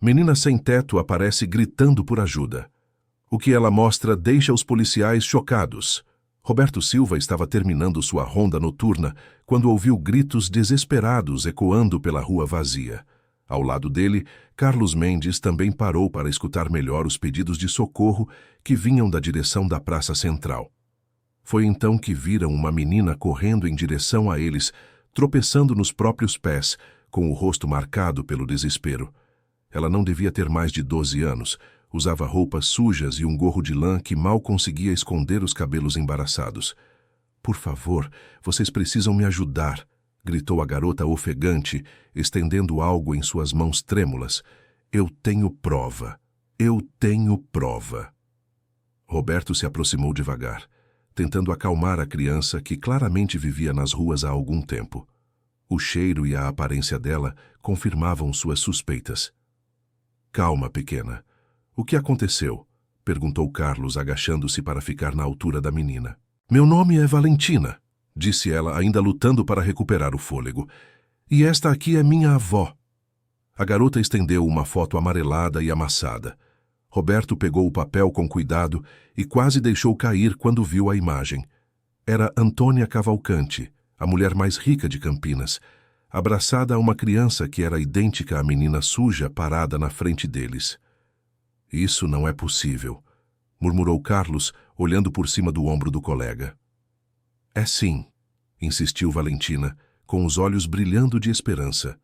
Menina sem teto aparece gritando por ajuda. O que ela mostra deixa os policiais chocados. Roberto Silva estava terminando sua ronda noturna quando ouviu gritos desesperados ecoando pela rua vazia. Ao lado dele, Carlos Mendes também parou para escutar melhor os pedidos de socorro que vinham da direção da Praça Central. Foi então que viram uma menina correndo em direção a eles, tropeçando nos próprios pés, com o rosto marcado pelo desespero. Ela não devia ter mais de 12 anos, usava roupas sujas e um gorro de lã que mal conseguia esconder os cabelos embaraçados. "Por favor, vocês precisam me ajudar", gritou a garota ofegante, estendendo algo em suas mãos trêmulas. "Eu tenho prova. Eu tenho prova." Roberto se aproximou devagar, tentando acalmar a criança que claramente vivia nas ruas há algum tempo. O cheiro e a aparência dela confirmavam suas suspeitas. "Calma, pequena. O que aconteceu?" perguntou Carlos, agachando-se para ficar na altura da menina. "Meu nome é Valentina", disse ela, ainda lutando para recuperar o fôlego. "E esta aqui é minha avó." A garota estendeu uma foto amarelada e amassada. Roberto pegou o papel com cuidado e quase deixou cair quando viu a imagem. Era Antônia Cavalcante, a mulher mais rica de Campinas, abraçada a uma criança que era idêntica à menina suja parada na frente deles. "Isso não é possível", murmurou Carlos, olhando por cima do ombro do colega. "É sim", insistiu Valentina, com os olhos brilhando de esperança.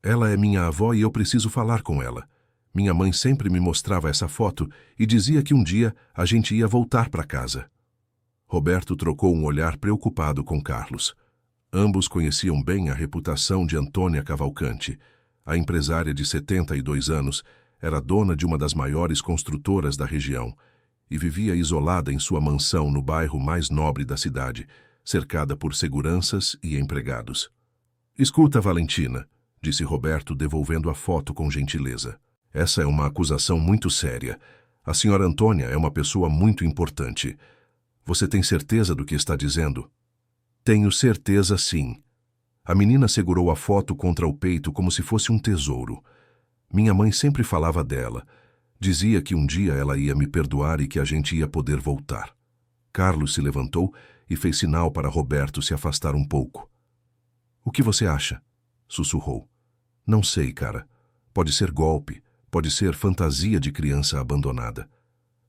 "Ela é minha avó e eu preciso falar com ela. Minha mãe sempre me mostrava essa foto e dizia que um dia a gente ia voltar para casa." Roberto trocou um olhar preocupado com Carlos. Ambos conheciam bem a reputação de Antônia Cavalcante. A empresária de 72 anos era dona de uma das maiores construtoras da região e vivia isolada em sua mansão no bairro mais nobre da cidade, cercada por seguranças e empregados. "Escuta, Valentina", disse Roberto, devolvendo a foto com gentileza. "Essa é uma acusação muito séria. A senhora Antônia é uma pessoa muito importante. Você tem certeza do que está dizendo?" "Tenho certeza, sim." A menina segurou a foto contra o peito como se fosse um tesouro. "Minha mãe sempre falava dela. Dizia que um dia ela ia me perdoar e que a gente ia poder voltar." Carlos se levantou e fez sinal para Roberto se afastar um pouco. "O que você acha?" sussurrou. "Não sei, cara. Pode ser golpe. Pode ser fantasia de criança abandonada.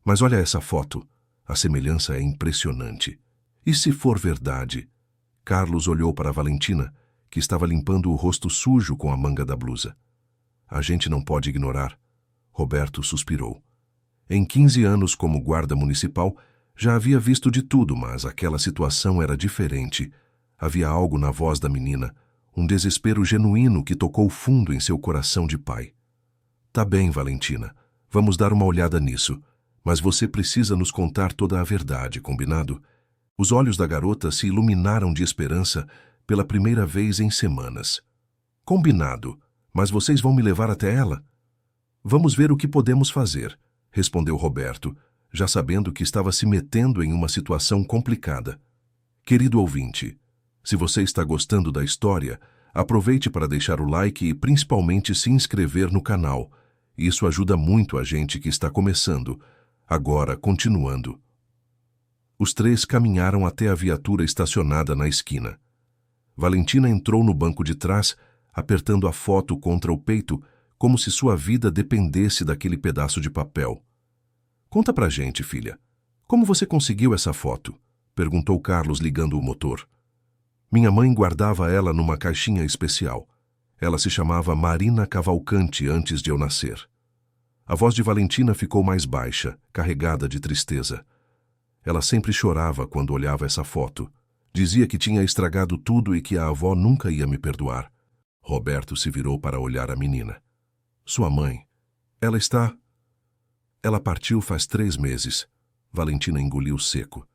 Mas olha essa foto. A semelhança é impressionante. E se for verdade?" Carlos olhou para Valentina, que estava limpando o rosto sujo com a manga da blusa. "A gente não pode ignorar." Roberto suspirou. Em 15 anos como guarda municipal, já havia visto de tudo, mas aquela situação era diferente. Havia algo na voz da menina, um desespero genuíno que tocou fundo em seu coração de pai. "Tá bem, Valentina. Vamos dar uma olhada nisso. Mas você precisa nos contar toda a verdade, combinado?" Os olhos da garota se iluminaram de esperança pela primeira vez em semanas. "Combinado. Mas vocês vão me levar até ela?" "Vamos ver o que podemos fazer", respondeu Roberto, já sabendo que estava se metendo em uma situação complicada. Querido ouvinte, se você está gostando da história, aproveite para deixar o like e principalmente se inscrever no canal. Isso ajuda muito a gente que está começando. Agora, continuando. Os três caminharam até a viatura estacionada na esquina. Valentina entrou no banco de trás, apertando a foto contra o peito, como se sua vida dependesse daquele pedaço de papel. "Conta pra gente, filha. Como você conseguiu essa foto?" perguntou Carlos, ligando o motor. "Minha mãe guardava ela numa caixinha especial. Ela se chamava Marina Cavalcante antes de eu nascer." A voz de Valentina ficou mais baixa, carregada de tristeza. Ela sempre chorava quando olhava essa foto. Dizia que tinha estragado tudo e que a avó nunca ia me perdoar. Roberto se virou para olhar a menina. "Sua mãe, ela está..." "Ela partiu faz 3 meses. Valentina engoliu seco.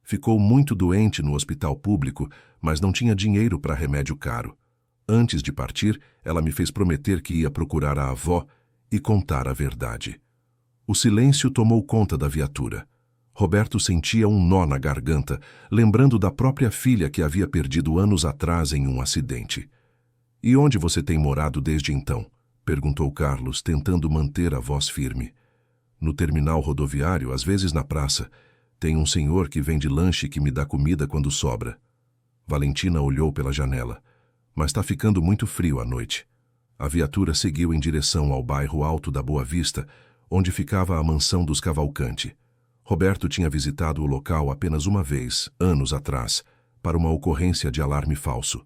"Ficou muito doente no hospital público, mas não tinha dinheiro para remédio caro. Antes de partir, ela me fez prometer que ia procurar a avó e contar a verdade." O silêncio tomou conta da viatura. Roberto sentia um nó na garganta, lembrando da própria filha que havia perdido anos atrás em um acidente. "E onde você tem morado desde então?" Perguntou Carlos, tentando manter a voz firme. No terminal rodoviário, às vezes na praça, tem um senhor que vende lanche que me dá comida quando sobra. Valentina olhou pela janela. Mas está ficando muito frio à noite. A viatura seguiu em direção ao bairro Alto da Boa Vista, onde ficava a mansão dos Cavalcanti. Roberto tinha visitado o local apenas uma vez, anos atrás, para uma ocorrência de alarme falso.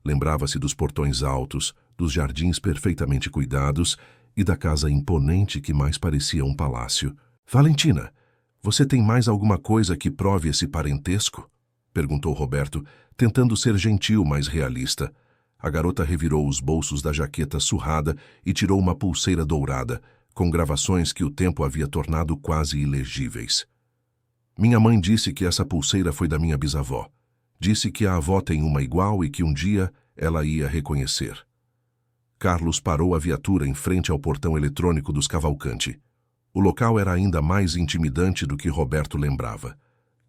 Lembrava-se dos portões altos, dos jardins perfeitamente cuidados e da casa imponente que mais parecia um palácio. Valentina, você tem mais alguma coisa que prove esse parentesco? Perguntou Roberto, tentando ser gentil, mas realista. A garota revirou os bolsos da jaqueta surrada e tirou uma pulseira dourada, com gravações que o tempo havia tornado quase ilegíveis. Minha mãe disse que essa pulseira foi da minha bisavó. Disse que a avó tem uma igual e que um dia ela ia reconhecer. Carlos parou a viatura em frente ao portão eletrônico dos Cavalcanti. O local era ainda mais intimidante do que Roberto lembrava.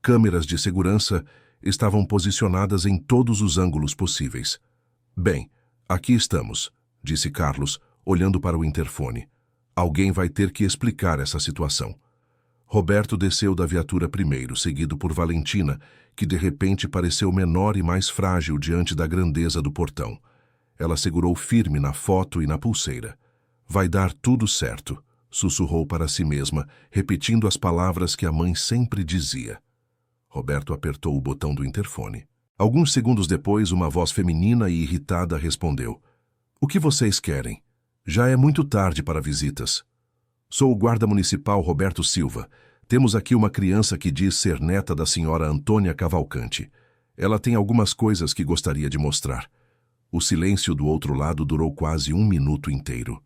Câmeras de segurança estavam posicionadas em todos os ângulos possíveis. Bem, aqui estamos, disse Carlos, olhando para o interfone. Alguém vai ter que explicar essa situação. Roberto desceu da viatura primeiro, seguido por Valentina, que de repente pareceu menor e mais frágil diante da grandeza do portão. Ela segurou firme na foto e na pulseira. Vai dar tudo certo, sussurrou para si mesma, repetindo as palavras que a mãe sempre dizia. Roberto apertou o botão do interfone. Alguns segundos depois, uma voz feminina e irritada respondeu. O que vocês querem? Já é muito tarde para visitas. Sou o guarda municipal Roberto Silva. Temos aqui uma criança que diz ser neta da senhora Antônia Cavalcanti. Ela tem algumas coisas que gostaria de mostrar. O silêncio do outro lado durou quase 1 minuto inteiro.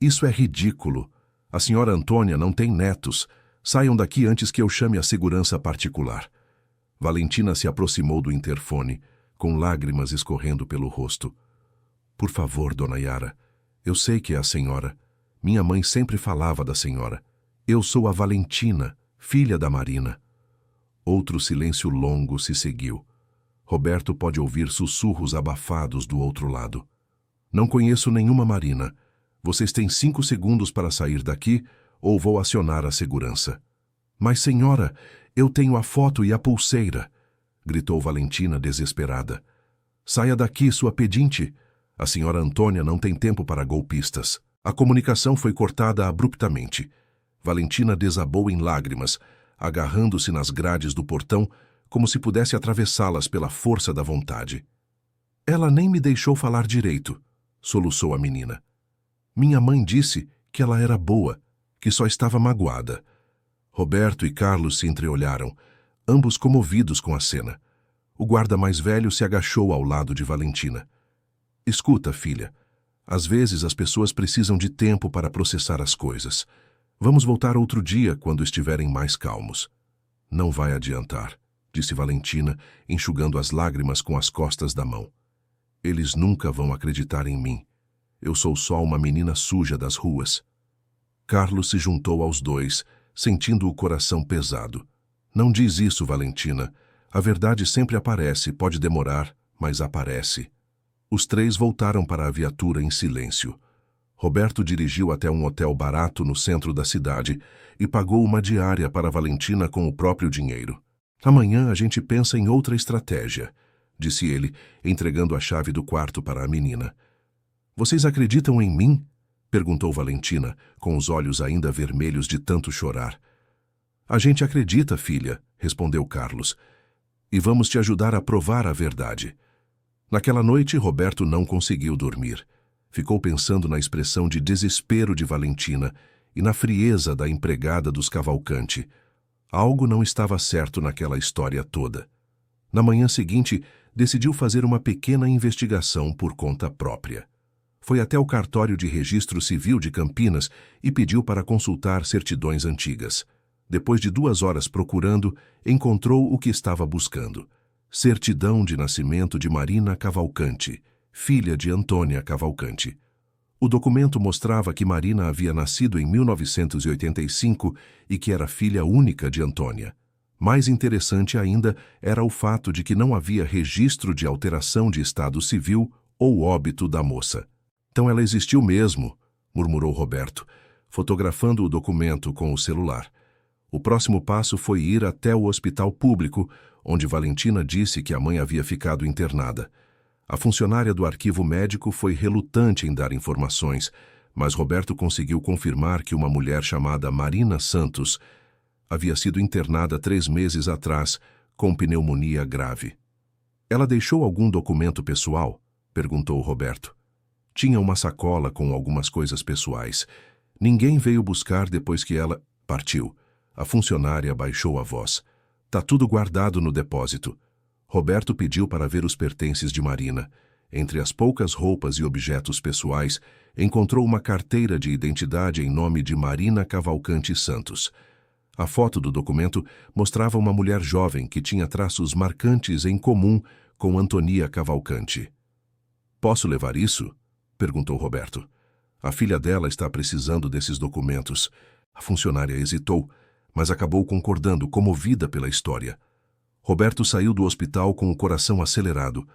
Isso é ridículo. A senhora Antônia não tem netos. Saiam daqui antes que eu chame a segurança particular. Valentina se aproximou do interfone, com lágrimas escorrendo pelo rosto. Por favor, dona Yara. Eu sei que é a senhora. Minha mãe sempre falava da senhora. Eu sou a Valentina, filha da Marina. Outro silêncio longo se seguiu. Roberto pode ouvir sussurros abafados do outro lado. Não conheço nenhuma Marina. Vocês têm 5 segundos para sair daqui ou vou acionar a segurança. Mas, senhora, eu tenho a foto e a pulseira, gritou Valentina desesperada. Saia daqui, sua pedinte. A senhora Antônia não tem tempo para golpistas. A comunicação foi cortada abruptamente. Valentina desabou em lágrimas, agarrando-se nas grades do portão como se pudesse atravessá-las pela força da vontade. Ela nem me deixou falar direito, soluçou a menina. Minha mãe disse que ela era boa, que só estava magoada. Roberto e Carlos se entreolharam, ambos comovidos com a cena. O guarda mais velho se agachou ao lado de Valentina. Escuta, filha. Às vezes as pessoas precisam de tempo para processar as coisas. Vamos voltar outro dia, quando estiverem mais calmos. Não vai adiantar, disse Valentina, enxugando as lágrimas com as costas da mão. Eles nunca vão acreditar em mim. Eu sou só uma menina suja das ruas. Carlos se juntou aos dois, sentindo o coração pesado. Não diz isso, Valentina. A verdade sempre aparece, pode demorar, mas aparece. Os 3 voltaram para a viatura em silêncio. Roberto dirigiu até um hotel barato no centro da cidade e pagou uma diária para Valentina com o próprio dinheiro. Amanhã a gente pensa em outra estratégia, disse ele, entregando a chave do quarto para a menina. Vocês acreditam em mim? Perguntou Valentina, com os olhos ainda vermelhos de tanto chorar. A gente acredita, filha, respondeu Carlos. E vamos te ajudar a provar a verdade. Naquela noite, Roberto não conseguiu dormir. Ficou pensando na expressão de desespero de Valentina e na frieza da empregada dos Cavalcanti. Algo não estava certo naquela história toda. Na manhã seguinte, decidiu fazer uma pequena investigação por conta própria. Foi até o cartório de registro civil de Campinas e pediu para consultar certidões antigas. Depois de 2 horas procurando, encontrou o que estava buscando. Certidão de nascimento de Marina Cavalcanti, filha de Antônia Cavalcanti. O documento mostrava que Marina havia nascido em 1985 e que era filha única de Antônia. Mais interessante ainda era o fato de que não havia registro de alteração de estado civil ou óbito da moça. Então ela existiu mesmo, murmurou Roberto, fotografando o documento com o celular. O próximo passo foi ir até o hospital público, onde Valentina disse que a mãe havia ficado internada. A funcionária do arquivo médico foi relutante em dar informações, mas Roberto conseguiu confirmar que uma mulher chamada Marina Santos havia sido internada 3 meses atrás com pneumonia grave. Ela deixou algum documento pessoal? Perguntou Roberto. Tinha uma sacola com algumas coisas pessoais. Ninguém veio buscar depois que ela partiu. A funcionária baixou a voz. Tá tudo guardado no depósito. Roberto pediu para ver os pertences de Marina. Entre as poucas roupas e objetos pessoais, encontrou uma carteira de identidade em nome de Marina Cavalcante Santos. A foto do documento mostrava uma mulher jovem que tinha traços marcantes em comum com Antonia Cavalcante. Posso levar isso? Perguntou Roberto. A filha dela está precisando desses documentos. A funcionária hesitou, mas acabou concordando, comovida pela história. Roberto saiu do hospital com o coração acelerado.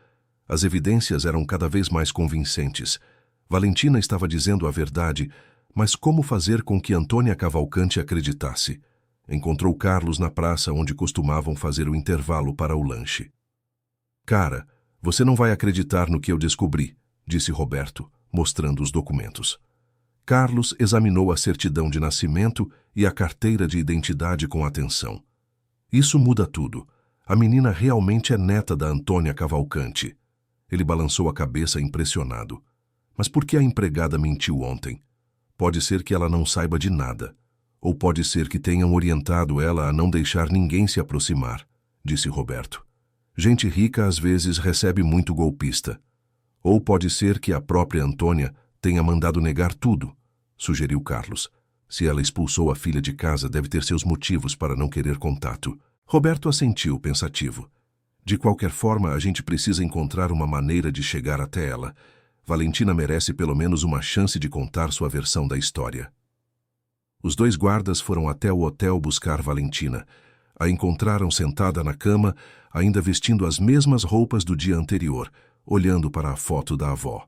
As evidências eram cada vez mais convincentes. Valentina estava dizendo a verdade, mas como fazer com que Antônia Cavalcante acreditasse? Encontrou Carlos na praça onde costumavam fazer o intervalo para o lanche. Cara, você não vai acreditar no que eu descobri, disse Roberto, mostrando os documentos. Carlos examinou a certidão de nascimento e a carteira de identidade com atenção. Isso muda tudo. A menina realmente é neta da Antônia Cavalcante. Ele balançou a cabeça impressionado. Mas por que a empregada mentiu ontem? Pode ser que ela não saiba de nada. Ou pode ser que tenham orientado ela a não deixar ninguém se aproximar, disse Roberto. Gente rica às vezes recebe muito golpista. Ou pode ser que a própria Antônia tenha mandado negar tudo, sugeriu Carlos. Se ela expulsou a filha de casa, deve ter seus motivos para não querer contato. Roberto assentiu, pensativo. De qualquer forma, a gente precisa encontrar uma maneira de chegar até ela. Valentina merece pelo menos uma chance de contar sua versão da história. Os 2 guardas foram até o hotel buscar Valentina. A encontraram sentada na cama, ainda vestindo as mesmas roupas do dia anterior, olhando para a foto da avó.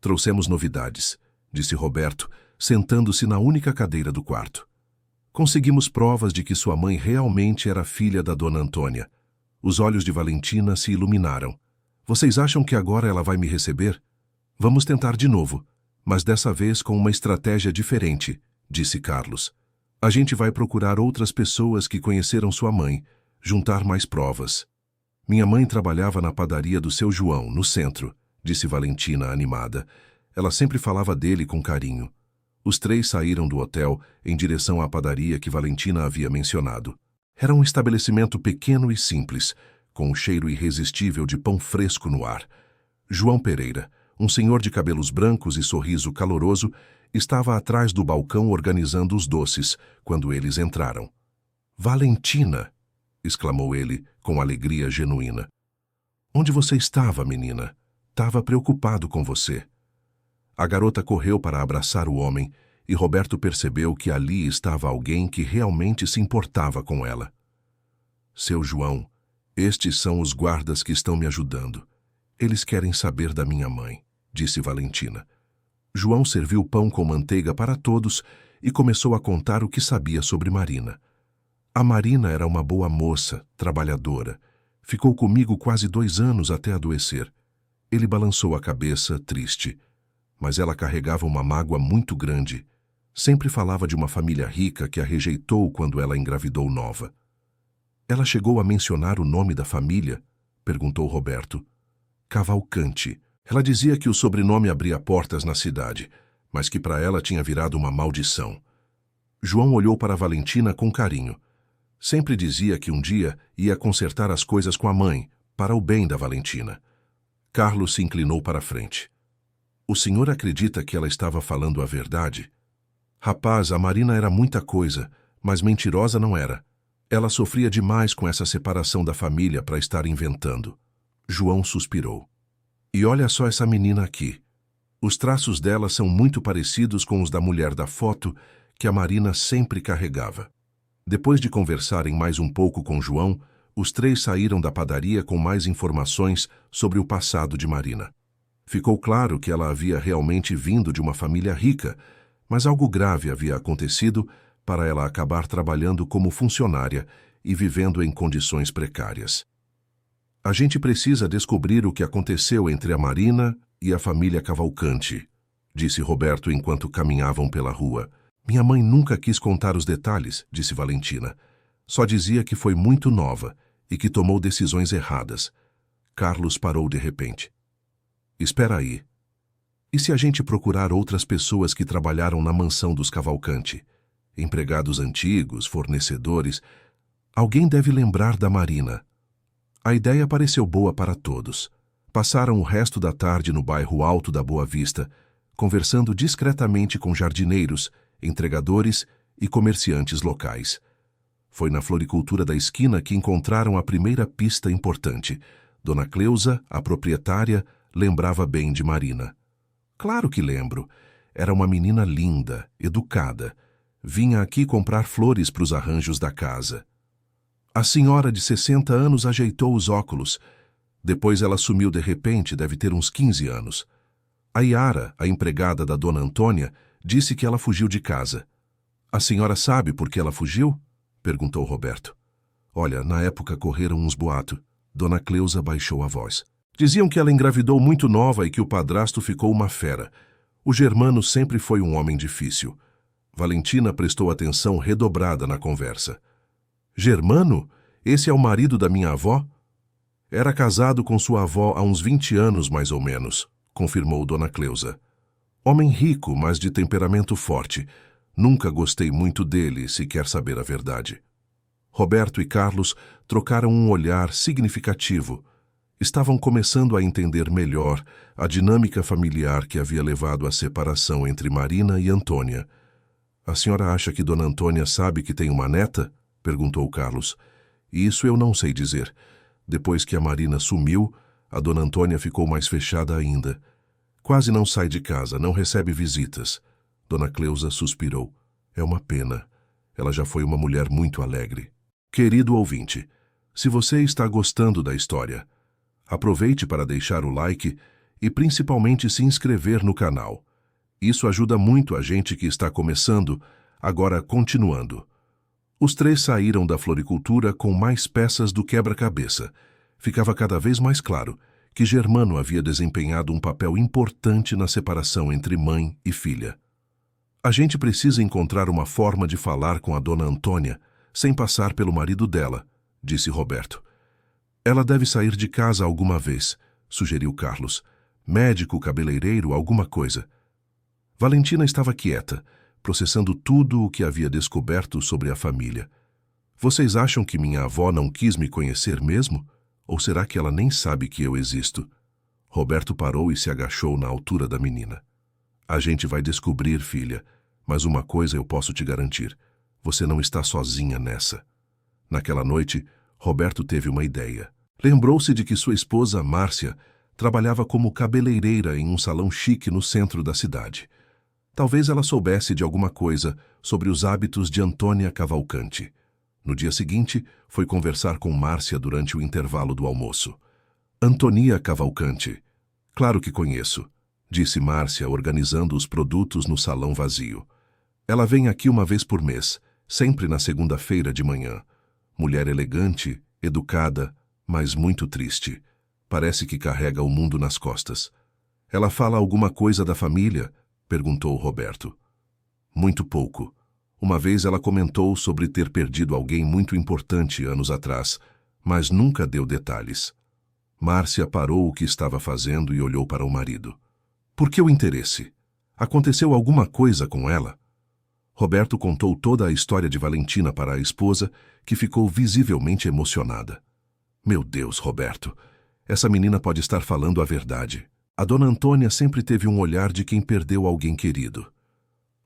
Trouxemos novidades, disse Roberto, sentando-se na única cadeira do quarto. Conseguimos provas de que sua mãe realmente era filha da dona Antônia. Os olhos de Valentina se iluminaram. Vocês acham que agora ela vai me receber? Vamos tentar de novo, mas dessa vez com uma estratégia diferente, disse Carlos. A gente vai procurar outras pessoas que conheceram sua mãe, juntar mais provas. Minha mãe trabalhava na padaria do seu João, no centro, disse Valentina, animada. Ela sempre falava dele com carinho. Os 3 saíram do hotel em direção à padaria que Valentina havia mencionado. Era um estabelecimento pequeno e simples, com um cheiro irresistível de pão fresco no ar. João Pereira, um senhor de cabelos brancos e sorriso caloroso, estava atrás do balcão organizando os doces, quando eles entraram. Valentina! Exclamou ele, com alegria genuína. Onde você estava, menina? Estava preocupado com você. A garota correu para abraçar o homem, e Roberto percebeu que ali estava alguém que realmente se importava com ela. Seu João, estes são os guardas que estão me ajudando. Eles querem saber da minha mãe, disse Valentina. João serviu pão com manteiga para todos e começou a contar o que sabia sobre Marina. A Marina era uma boa moça, trabalhadora. Ficou comigo quase 2 anos até adoecer. Ele balançou a cabeça, triste. Mas ela carregava uma mágoa muito grande. Sempre falava de uma família rica que a rejeitou quando ela engravidou nova. Ela chegou a mencionar o nome da família? Perguntou Roberto. Cavalcante. Ela dizia que o sobrenome abria portas na cidade, mas que para ela tinha virado uma maldição. João olhou para Valentina com carinho. Sempre dizia que um dia ia consertar as coisas com a mãe, para o bem da Valentina. Carlos se inclinou para a frente. O senhor acredita que ela estava falando a verdade? Rapaz, a Marina era muita coisa, mas mentirosa não era. Ela sofria demais com essa separação da família para estar inventando. João suspirou. E olha só essa menina aqui. Os traços dela são muito parecidos com os da mulher da foto que a Marina sempre carregava. Depois de conversarem mais um pouco com João, os 3 saíram da padaria com mais informações sobre o passado de Marina. Ficou claro que ela havia realmente vindo de uma família rica, mas algo grave havia acontecido para ela acabar trabalhando como funcionária e vivendo em condições precárias. A gente precisa descobrir o que aconteceu entre a Marina e a família Cavalcante, disse Roberto enquanto caminhavam pela rua. Minha mãe nunca quis contar os detalhes, disse Valentina. Só dizia que foi muito nova e que tomou decisões erradas. Carlos parou de repente. Espera aí. E se a gente procurar outras pessoas que trabalharam na mansão dos Cavalcante? Empregados antigos, fornecedores. Alguém deve lembrar da Marina. A ideia pareceu boa para todos. Passaram o resto da tarde no bairro Alto da Boa Vista, conversando discretamente com jardineiros, entregadores e comerciantes locais. Foi na floricultura da esquina que encontraram a primeira pista importante. Dona Cleusa, a proprietária, lembrava bem de Marina. Claro que lembro. Era uma menina linda, educada. Vinha aqui comprar flores para os arranjos da casa. A senhora de 60 anos ajeitou os óculos. Depois ela sumiu de repente, deve ter uns 15 anos. A Yara, a empregada da dona Antônia, disse que ela fugiu de casa. A senhora sabe por que ela fugiu? Perguntou Roberto. Olha, na época correram uns boatos. Dona Cleusa baixou a voz. Diziam que ela engravidou muito nova e que o padrasto ficou uma fera. O Germano sempre foi um homem difícil. Valentina prestou atenção redobrada na conversa. Germano? Esse é o marido da minha avó? Era casado com sua avó há uns 20 anos, mais ou menos, confirmou Dona Cleusa. Homem rico, mas de temperamento forte. Nunca gostei muito dele, se quer saber a verdade. Roberto e Carlos trocaram um olhar significativo. Estavam começando a entender melhor a dinâmica familiar que havia levado à separação entre Marina e Antônia. A senhora acha que Dona Antônia sabe que tem uma neta? Perguntou Carlos. Isso eu não sei dizer. Depois que a Marina sumiu, a Dona Antônia ficou mais fechada ainda. Quase não sai de casa, não recebe visitas. Dona Cleusa suspirou. É uma pena. Ela já foi uma mulher muito alegre. Querido ouvinte, se você está gostando da história, aproveite para deixar o like e principalmente se inscrever no canal. Isso ajuda muito a gente que está começando, agora continuando. Os três saíram da floricultura com mais peças do quebra-cabeça. Ficava cada vez mais claro que Germano havia desempenhado um papel importante na separação entre mãe e filha. A gente precisa encontrar uma forma de falar com a dona Antônia sem passar pelo marido dela, disse Roberto. Ela deve sair de casa alguma vez, sugeriu Carlos. Médico, cabeleireiro, alguma coisa. Valentina estava quieta, processando tudo o que havia descoberto sobre a família. Vocês acham que minha avó não quis me conhecer mesmo? Ou será que ela nem sabe que eu existo? Roberto parou e se agachou na altura da menina. A gente vai descobrir, filha, mas uma coisa eu posso te garantir. Você não está sozinha nessa. Naquela noite, Roberto teve uma ideia. Lembrou-se de que sua esposa, Márcia, trabalhava como cabeleireira em um salão chique no centro da cidade. Talvez ela soubesse de alguma coisa sobre os hábitos de Antônia Cavalcante. No dia seguinte, foi conversar com Márcia durante o intervalo do almoço. Antonia Cavalcante. Claro que conheço, disse Márcia, organizando os produtos no salão vazio. Ela vem aqui uma vez por mês, sempre na segunda-feira de manhã. Mulher elegante, educada, mas muito triste. Parece que carrega o mundo nas costas. Ela fala alguma coisa da família? Perguntou Roberto. Muito pouco. Uma vez ela comentou sobre ter perdido alguém muito importante anos atrás, mas nunca deu detalhes. Márcia parou o que estava fazendo e olhou para o marido. Por que o interesse? Aconteceu alguma coisa com ela? Roberto contou toda a história de Valentina para a esposa, que ficou visivelmente emocionada. Meu Deus, Roberto, essa menina pode estar falando a verdade. A dona Antônia sempre teve um olhar de quem perdeu alguém querido.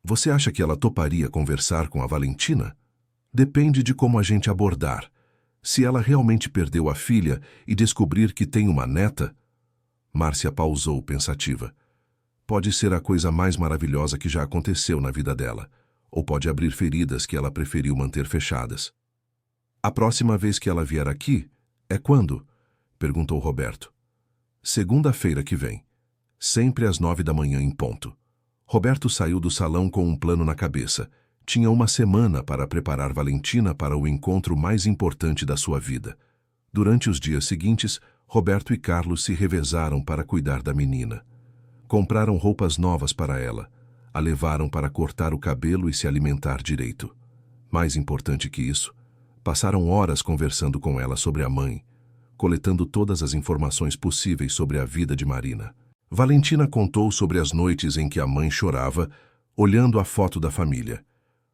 Você acha que ela toparia conversar com a Valentina? Depende de como a gente abordar. Se ela realmente perdeu a filha e descobrir que tem uma neta... Márcia pausou pensativa. Pode ser a coisa mais maravilhosa que já aconteceu na vida dela, ou pode abrir feridas que ela preferiu manter fechadas. A próxima vez que ela vier aqui, é quando? Perguntou Roberto. Segunda-feira que vem. sempre às 9 da manhã em ponto. Roberto saiu do salão com um plano na cabeça. Tinha uma semana para preparar Valentina para o encontro mais importante da sua vida. Durante os dias seguintes, Roberto e Carlos se revezaram para cuidar da menina. Compraram roupas novas para ela, a levaram para cortar o cabelo e se alimentar direito. Mais importante que isso, passaram horas conversando com ela sobre a mãe, coletando todas as informações possíveis sobre a vida de Marina. Valentina contou sobre as noites em que a mãe chorava, olhando a foto da família.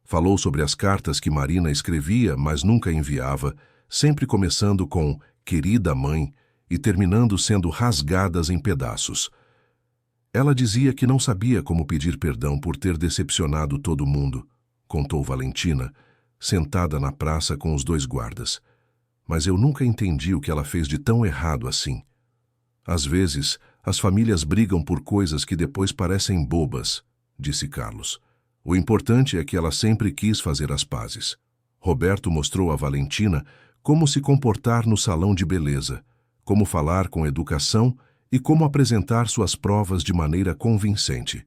Falou sobre as cartas que Marina escrevia, mas nunca enviava, sempre começando com "querida mãe" e terminando sendo rasgadas em pedaços. Ela dizia que não sabia como pedir perdão por ter decepcionado todo mundo, contou Valentina, sentada na praça com os 2 guardas. Mas eu nunca entendi o que ela fez de tão errado assim. Às vezes, as famílias brigam por coisas que depois parecem bobas, disse Carlos. O importante é que ela sempre quis fazer as pazes. Roberto mostrou a Valentina como se comportar no salão de beleza, como falar com educação e como apresentar suas provas de maneira convincente.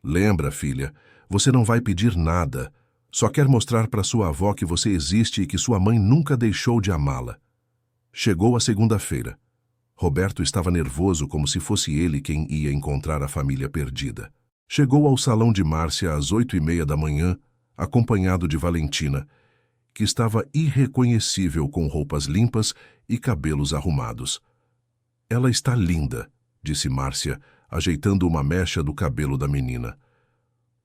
Lembra, filha, você não vai pedir nada, só quer mostrar para sua avó que você existe e que sua mãe nunca deixou de amá-la. Chegou a segunda-feira. Roberto estava nervoso como se fosse ele quem ia encontrar a família perdida. Chegou ao salão de Márcia às 8h30 da manhã, acompanhado de Valentina, que estava irreconhecível com roupas limpas e cabelos arrumados. Ela está linda, disse Márcia, ajeitando uma mecha do cabelo da menina.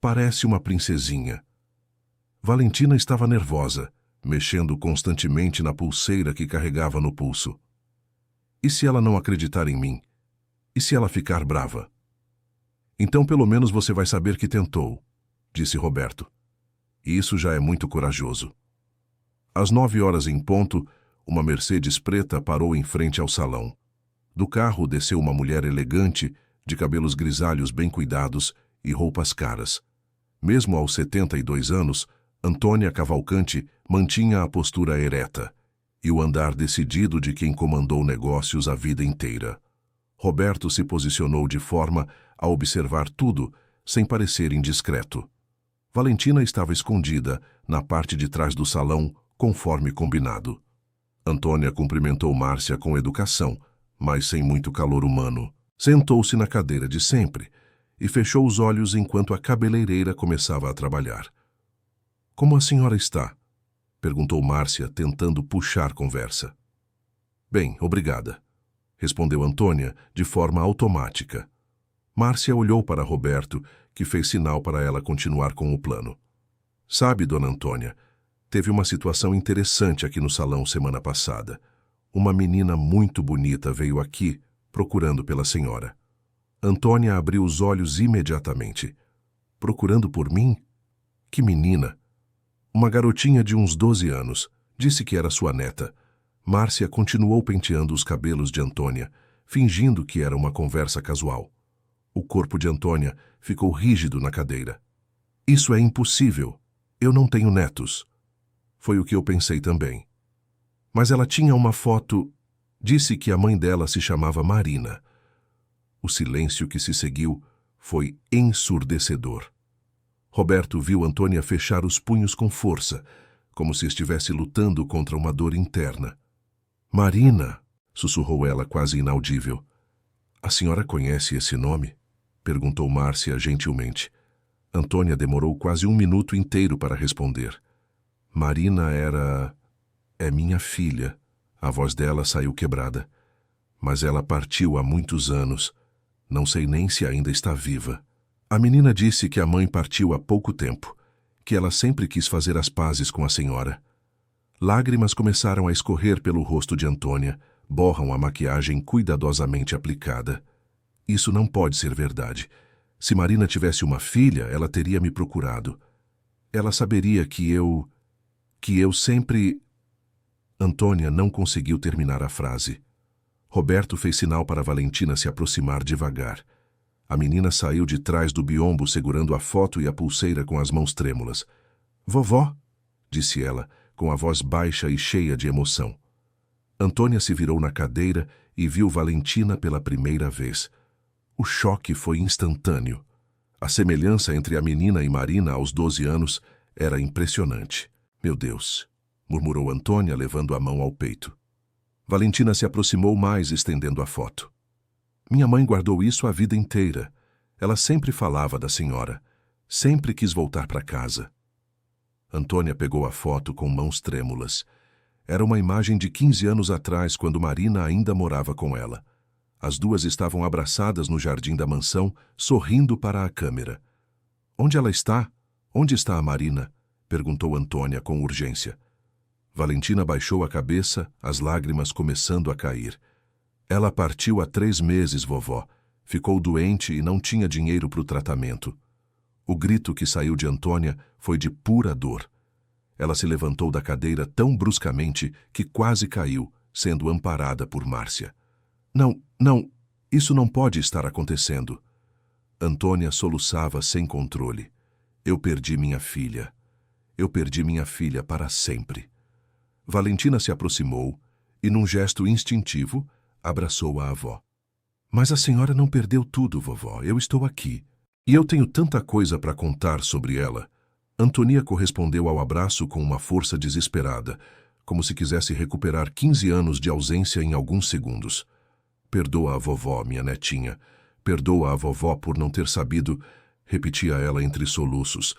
Parece uma princesinha. Valentina estava nervosa, mexendo constantemente na pulseira que carregava no pulso. E se ela não acreditar em mim? E se ela ficar brava? Então pelo menos você vai saber que tentou, disse Roberto. E isso já é muito corajoso. Às 9 horas em ponto, uma Mercedes preta parou em frente ao salão. Do carro desceu uma mulher elegante, de cabelos grisalhos bem cuidados e roupas caras. Mesmo aos 72 anos, Antônia Cavalcante mantinha a postura ereta e o andar decidido de quem comandou negócios a vida inteira. Roberto se posicionou de forma a observar tudo, sem parecer indiscreto. Valentina estava escondida, na parte de trás do salão, conforme combinado. Antônia cumprimentou Márcia com educação, mas sem muito calor humano. Sentou-se na cadeira de sempre e fechou os olhos enquanto a cabeleireira começava a trabalhar. "Como a senhora está?" perguntou Márcia, tentando puxar conversa. "Bem, obrigada", respondeu Antônia de forma automática. Márcia olhou para Roberto, que fez sinal para ela continuar com o plano. "Sabe, dona Antônia, teve uma situação interessante aqui no salão semana passada. Uma menina muito bonita veio aqui, procurando pela senhora." Antônia abriu os olhos imediatamente. "Procurando por mim? Que menina?" "Uma garotinha de uns 12 anos. Disse que era sua neta." Márcia continuou penteando os cabelos de Antônia, fingindo que era uma conversa casual. O corpo de Antônia ficou rígido na cadeira. "Isso é impossível. Eu não tenho netos." Foi o que eu pensei também. Mas ela tinha uma foto. Disse que a mãe dela se chamava Marina. O silêncio que se seguiu foi ensurdecedor. Roberto viu Antônia fechar os punhos com força, como se estivesse lutando contra uma dor interna. "Marina", sussurrou ela quase inaudível. "A senhora conhece esse nome?" perguntou Márcia gentilmente. Antônia demorou quase 1 minuto inteiro para responder. "Marina era... é minha filha." A voz dela saiu quebrada. "Mas ela partiu há muitos anos. Não sei nem se ainda está viva." A menina disse que a mãe partiu há pouco tempo, que ela sempre quis fazer as pazes com a senhora. Lágrimas começaram a escorrer pelo rosto de Antônia, borram a maquiagem cuidadosamente aplicada. "Isso não pode ser verdade. Se Marina tivesse uma filha, ela teria me procurado. Ela saberia que eu sempre..." Antônia não conseguiu terminar a frase. Roberto fez sinal para Valentina se aproximar devagar. A menina saiu de trás do biombo segurando a foto e a pulseira com as mãos trêmulas. "Vovó", disse ela, com a voz baixa e cheia de emoção. Antônia se virou na cadeira e viu Valentina pela primeira vez. O choque foi instantâneo. A semelhança entre a menina e Marina aos 12 anos era impressionante. Meu Deus, murmurou Antônia, levando a mão ao peito. Valentina se aproximou mais, estendendo a foto. Minha mãe guardou isso a vida inteira. Ela sempre falava da senhora. Sempre quis voltar para casa. Antônia pegou a foto com mãos trêmulas. Era uma imagem de 15 anos atrás, quando Marina ainda morava com ela. As duas estavam abraçadas no jardim da mansão, sorrindo para a câmera. Onde ela está? Onde está a Marina? Perguntou Antônia com urgência. Valentina baixou a cabeça, as lágrimas começando a cair. Ela partiu há 3 meses, vovó. Ficou doente e não tinha dinheiro para o tratamento. O grito que saiu de Antônia foi de pura dor. Ela se levantou da cadeira tão bruscamente que quase caiu, sendo amparada por Márcia. Não, isso não pode estar acontecendo. Antônia soluçava sem controle. Eu perdi minha filha. Eu perdi minha filha para sempre. Valentina se aproximou e, num gesto instintivo, abraçou a avó. Mas a senhora não perdeu tudo, vovó. Eu estou aqui. E eu tenho tanta coisa para contar sobre ela. Antônia correspondeu ao abraço com uma força desesperada, como se quisesse recuperar 15 anos de ausência em alguns segundos. Perdoa a vovó, minha netinha. Perdoa a vovó por não ter sabido, repetia ela entre soluços.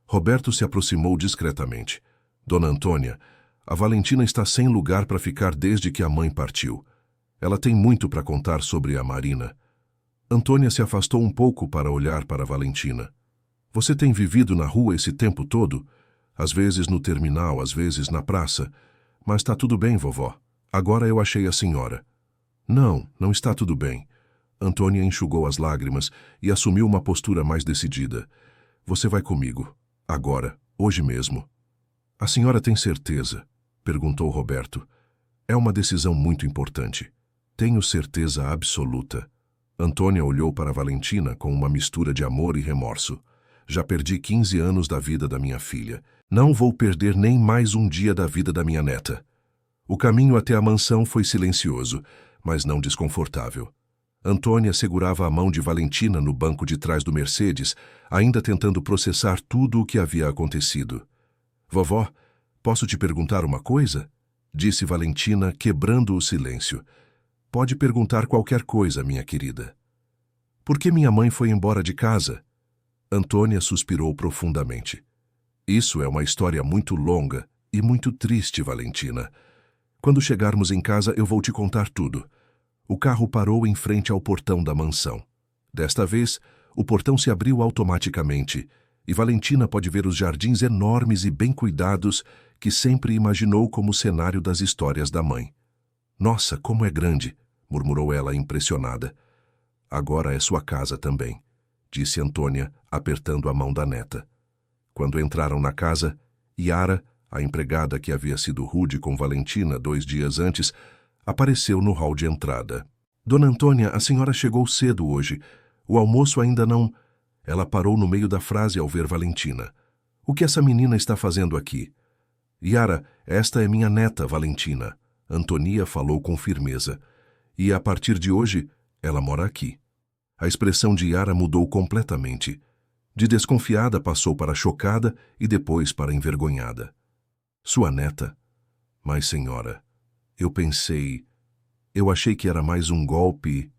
Roberto se aproximou discretamente. Dona Antônia, a Valentina está sem lugar para ficar desde que a mãe partiu. Ela tem muito para contar sobre a Marina. Antônia se afastou um pouco para olhar para Valentina. Você tem vivido na rua esse tempo todo? Às vezes no terminal, às vezes na praça. Mas está tudo bem, vovó. Agora eu achei a senhora. Não está tudo bem. Antônia enxugou as lágrimas e assumiu uma postura mais decidida. Você vai comigo. Agora, hoje mesmo. A senhora tem certeza? Perguntou Roberto. É uma decisão muito importante. Tenho certeza absoluta. Antônia olhou para Valentina com uma mistura de amor e remorso. Já perdi 15 anos da vida da minha filha. Não vou perder nem mais um dia da vida da minha neta. O caminho até a mansão foi silencioso, mas não desconfortável. Antônia segurava a mão de Valentina no banco de trás do Mercedes, ainda tentando processar tudo o que havia acontecido. Vovó, posso te perguntar uma coisa? Disse Valentina, quebrando o silêncio. Pode perguntar qualquer coisa, minha querida. Por que minha mãe foi embora de casa? Antônia suspirou profundamente. Isso é uma história muito longa e muito triste, Valentina. Quando chegarmos em casa, eu vou te contar tudo. O carro parou em frente ao portão da mansão. Desta vez, o portão se abriu automaticamente e Valentina pode ver os jardins enormes e bem cuidados que sempre imaginou como cenário das histórias da mãe. Nossa, como é grande, murmurou ela impressionada. Agora é sua casa também, disse Antônia, apertando a mão da neta. Quando entraram na casa, Yara, a empregada que havia sido rude com Valentina 2 dias antes, apareceu no hall de entrada. Dona Antônia, a senhora chegou cedo hoje. O almoço ainda não... Ela parou no meio da frase ao ver Valentina. O que essa menina está fazendo aqui? Yara, esta é minha neta, Valentina. Antônia falou com firmeza. E a partir de hoje, ela mora aqui. A expressão de Yara mudou completamente. De desconfiada passou para chocada e depois para envergonhada. Sua neta? Mas, senhora, eu achei que era mais um golpe.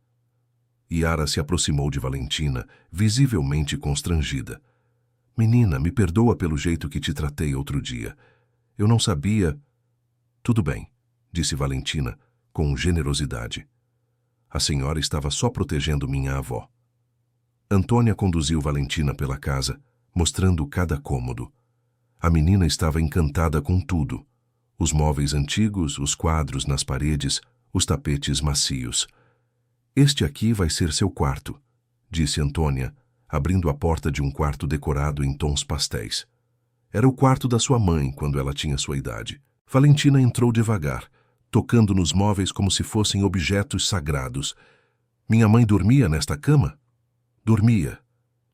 Yara se aproximou de Valentina, visivelmente constrangida. Menina, me perdoa pelo jeito que te tratei outro dia. Eu não sabia... Tudo bem, disse Valentina, com generosidade. A senhora estava só protegendo minha avó. Antônia conduziu Valentina pela casa, mostrando cada cômodo. A menina estava encantada com tudo. Os móveis antigos, os quadros nas paredes, os tapetes macios. Este aqui vai ser seu quarto, disse Antônia, abrindo a porta de um quarto decorado em tons pastéis. Era o quarto da sua mãe quando ela tinha sua idade. Valentina entrou devagar, tocando nos móveis como se fossem objetos sagrados. Minha mãe dormia nesta cama? Dormia.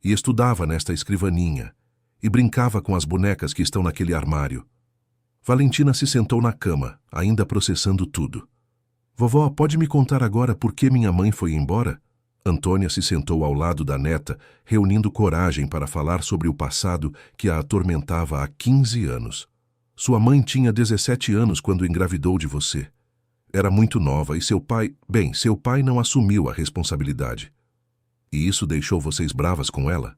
E estudava nesta escrivaninha. E brincava com as bonecas que estão naquele armário. Valentina se sentou na cama, ainda processando tudo. Vovó, pode me contar agora por que minha mãe foi embora? Antônia se sentou ao lado da neta, reunindo coragem para falar sobre o passado que a atormentava há 15 anos. Sua mãe tinha 17 anos quando engravidou de você. Era muito nova e seu pai não assumiu a responsabilidade. E isso deixou vocês bravas com ela?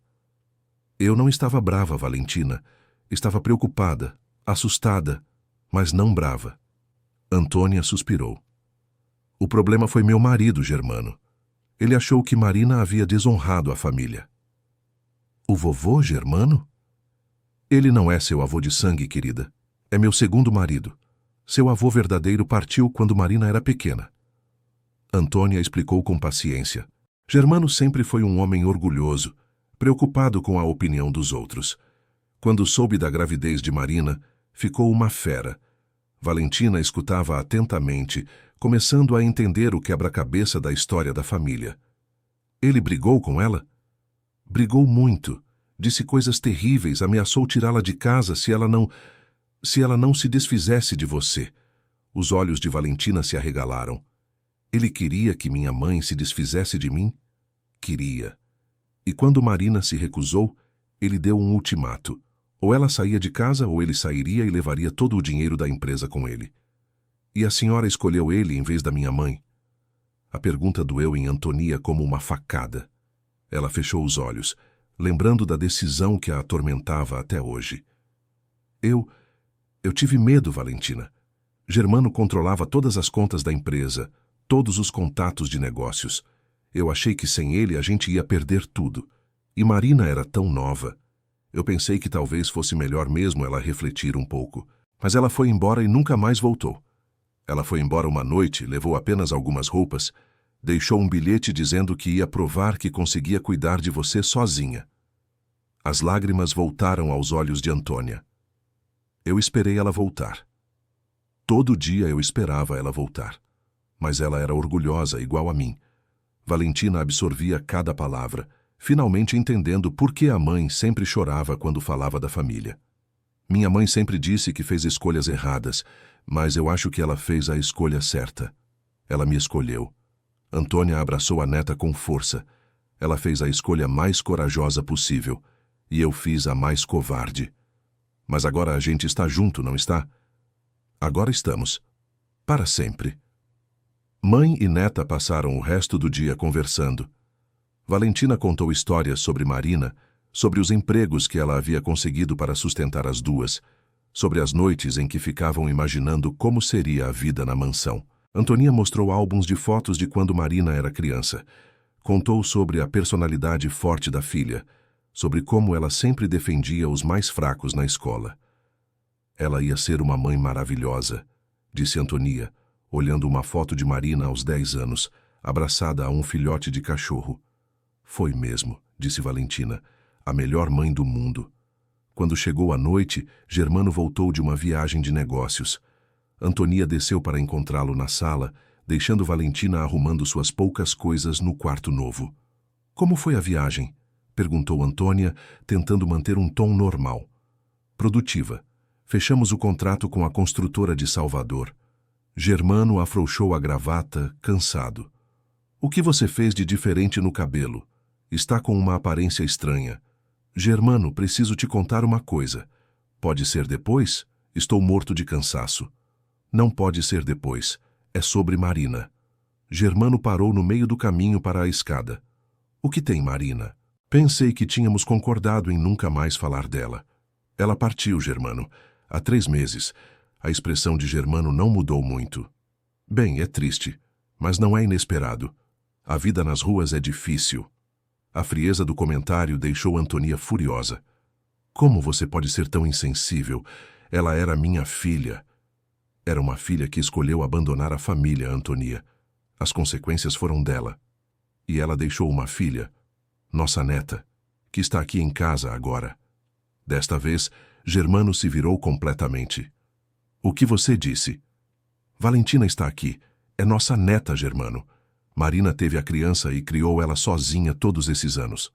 Eu não estava brava, Valentina. Estava preocupada, assustada, mas não brava. Antônia suspirou. O problema foi meu marido, Germano. Ele achou que Marina havia desonrado a família. O vovô, Germano? Ele não é seu avô de sangue, querida. É meu segundo marido. Seu avô verdadeiro partiu quando Marina era pequena. Antônia explicou com paciência. Germano sempre foi um homem orgulhoso, preocupado com a opinião dos outros. Quando soube da gravidez de Marina, ficou uma fera. Valentina escutava atentamente, começando a entender o quebra-cabeça da história da família. Ele brigou com ela? Brigou muito. Disse coisas terríveis, ameaçou tirá-la de casa se ela não se desfizesse de você. Os olhos de Valentina se arregalaram. Ele queria que minha mãe se desfizesse de mim? Queria. E quando Marina se recusou, ele deu um ultimato. Ou ela saía de casa ou ele sairia e levaria todo o dinheiro da empresa com ele. E a senhora escolheu ele em vez da minha mãe? A pergunta doeu em Antônia como uma facada. Ela fechou os olhos, lembrando da decisão que a atormentava até hoje. Eu tive medo, Valentina. Germano controlava todas as contas da empresa, todos os contatos de negócios. Eu achei que sem ele a gente ia perder tudo. E Marina era tão nova. Eu pensei que talvez fosse melhor mesmo ela refletir um pouco. Mas ela foi embora e nunca mais voltou. Ela foi embora uma noite, levou apenas algumas roupas, deixou um bilhete dizendo que ia provar que conseguia cuidar de você sozinha. As lágrimas voltaram aos olhos de Antônia. Eu esperei ela voltar. Todo dia eu esperava ela voltar. Mas ela era orgulhosa, igual a mim. Valentina absorvia cada palavra, finalmente entendendo por que a mãe sempre chorava quando falava da família. Minha mãe sempre disse que fez escolhas erradas, mas eu acho que ela fez a escolha certa. Ela me escolheu. Antônia abraçou a neta com força. Ela fez a escolha mais corajosa possível, e eu fiz a mais covarde. Mas agora a gente está junto, não está? Agora estamos. Para sempre. Mãe e neta passaram o resto do dia conversando. Valentina contou histórias sobre Marina, sobre os empregos que ela havia conseguido para sustentar as duas, sobre as noites em que ficavam imaginando como seria a vida na mansão. Antônia mostrou álbuns de fotos de quando Marina era criança. Contou sobre a personalidade forte da filha, sobre como ela sempre defendia os mais fracos na escola. Ela ia ser uma mãe maravilhosa, disse Antônia, olhando uma foto de Marina aos 10 anos, abraçada a um filhote de cachorro. Foi mesmo, disse Valentina, a melhor mãe do mundo. Quando chegou a noite, Germano voltou de uma viagem de negócios. Antônia desceu para encontrá-lo na sala, deixando Valentina arrumando suas poucas coisas no quarto novo. Como foi a viagem? Perguntou Antônia, tentando manter um tom normal. Produtiva. Fechamos o contrato com a construtora de Salvador. Germano afrouxou a gravata, cansado. O que você fez de diferente no cabelo? Está com uma aparência estranha. Germano, preciso te contar uma coisa. Pode ser depois? Estou morto de cansaço. Não pode ser depois. É sobre Marina. Germano parou no meio do caminho para a escada. O que tem, Marina? Pensei que tínhamos concordado em nunca mais falar dela. Ela partiu, Germano. Há 3 meses. A expressão de Germano não mudou muito. Bem, é triste, mas não é inesperado. A vida nas ruas é difícil. A frieza do comentário deixou Antônia furiosa. Como você pode ser tão insensível? Ela era minha filha. Era uma filha que escolheu abandonar a família, Antônia. As consequências foram dela. E ela deixou uma filha, nossa neta, que está aqui em casa agora. Desta vez, Germano se virou completamente. O que você disse? Valentina está aqui. É nossa neta, Germano. Marina teve a criança e criou ela sozinha todos esses anos.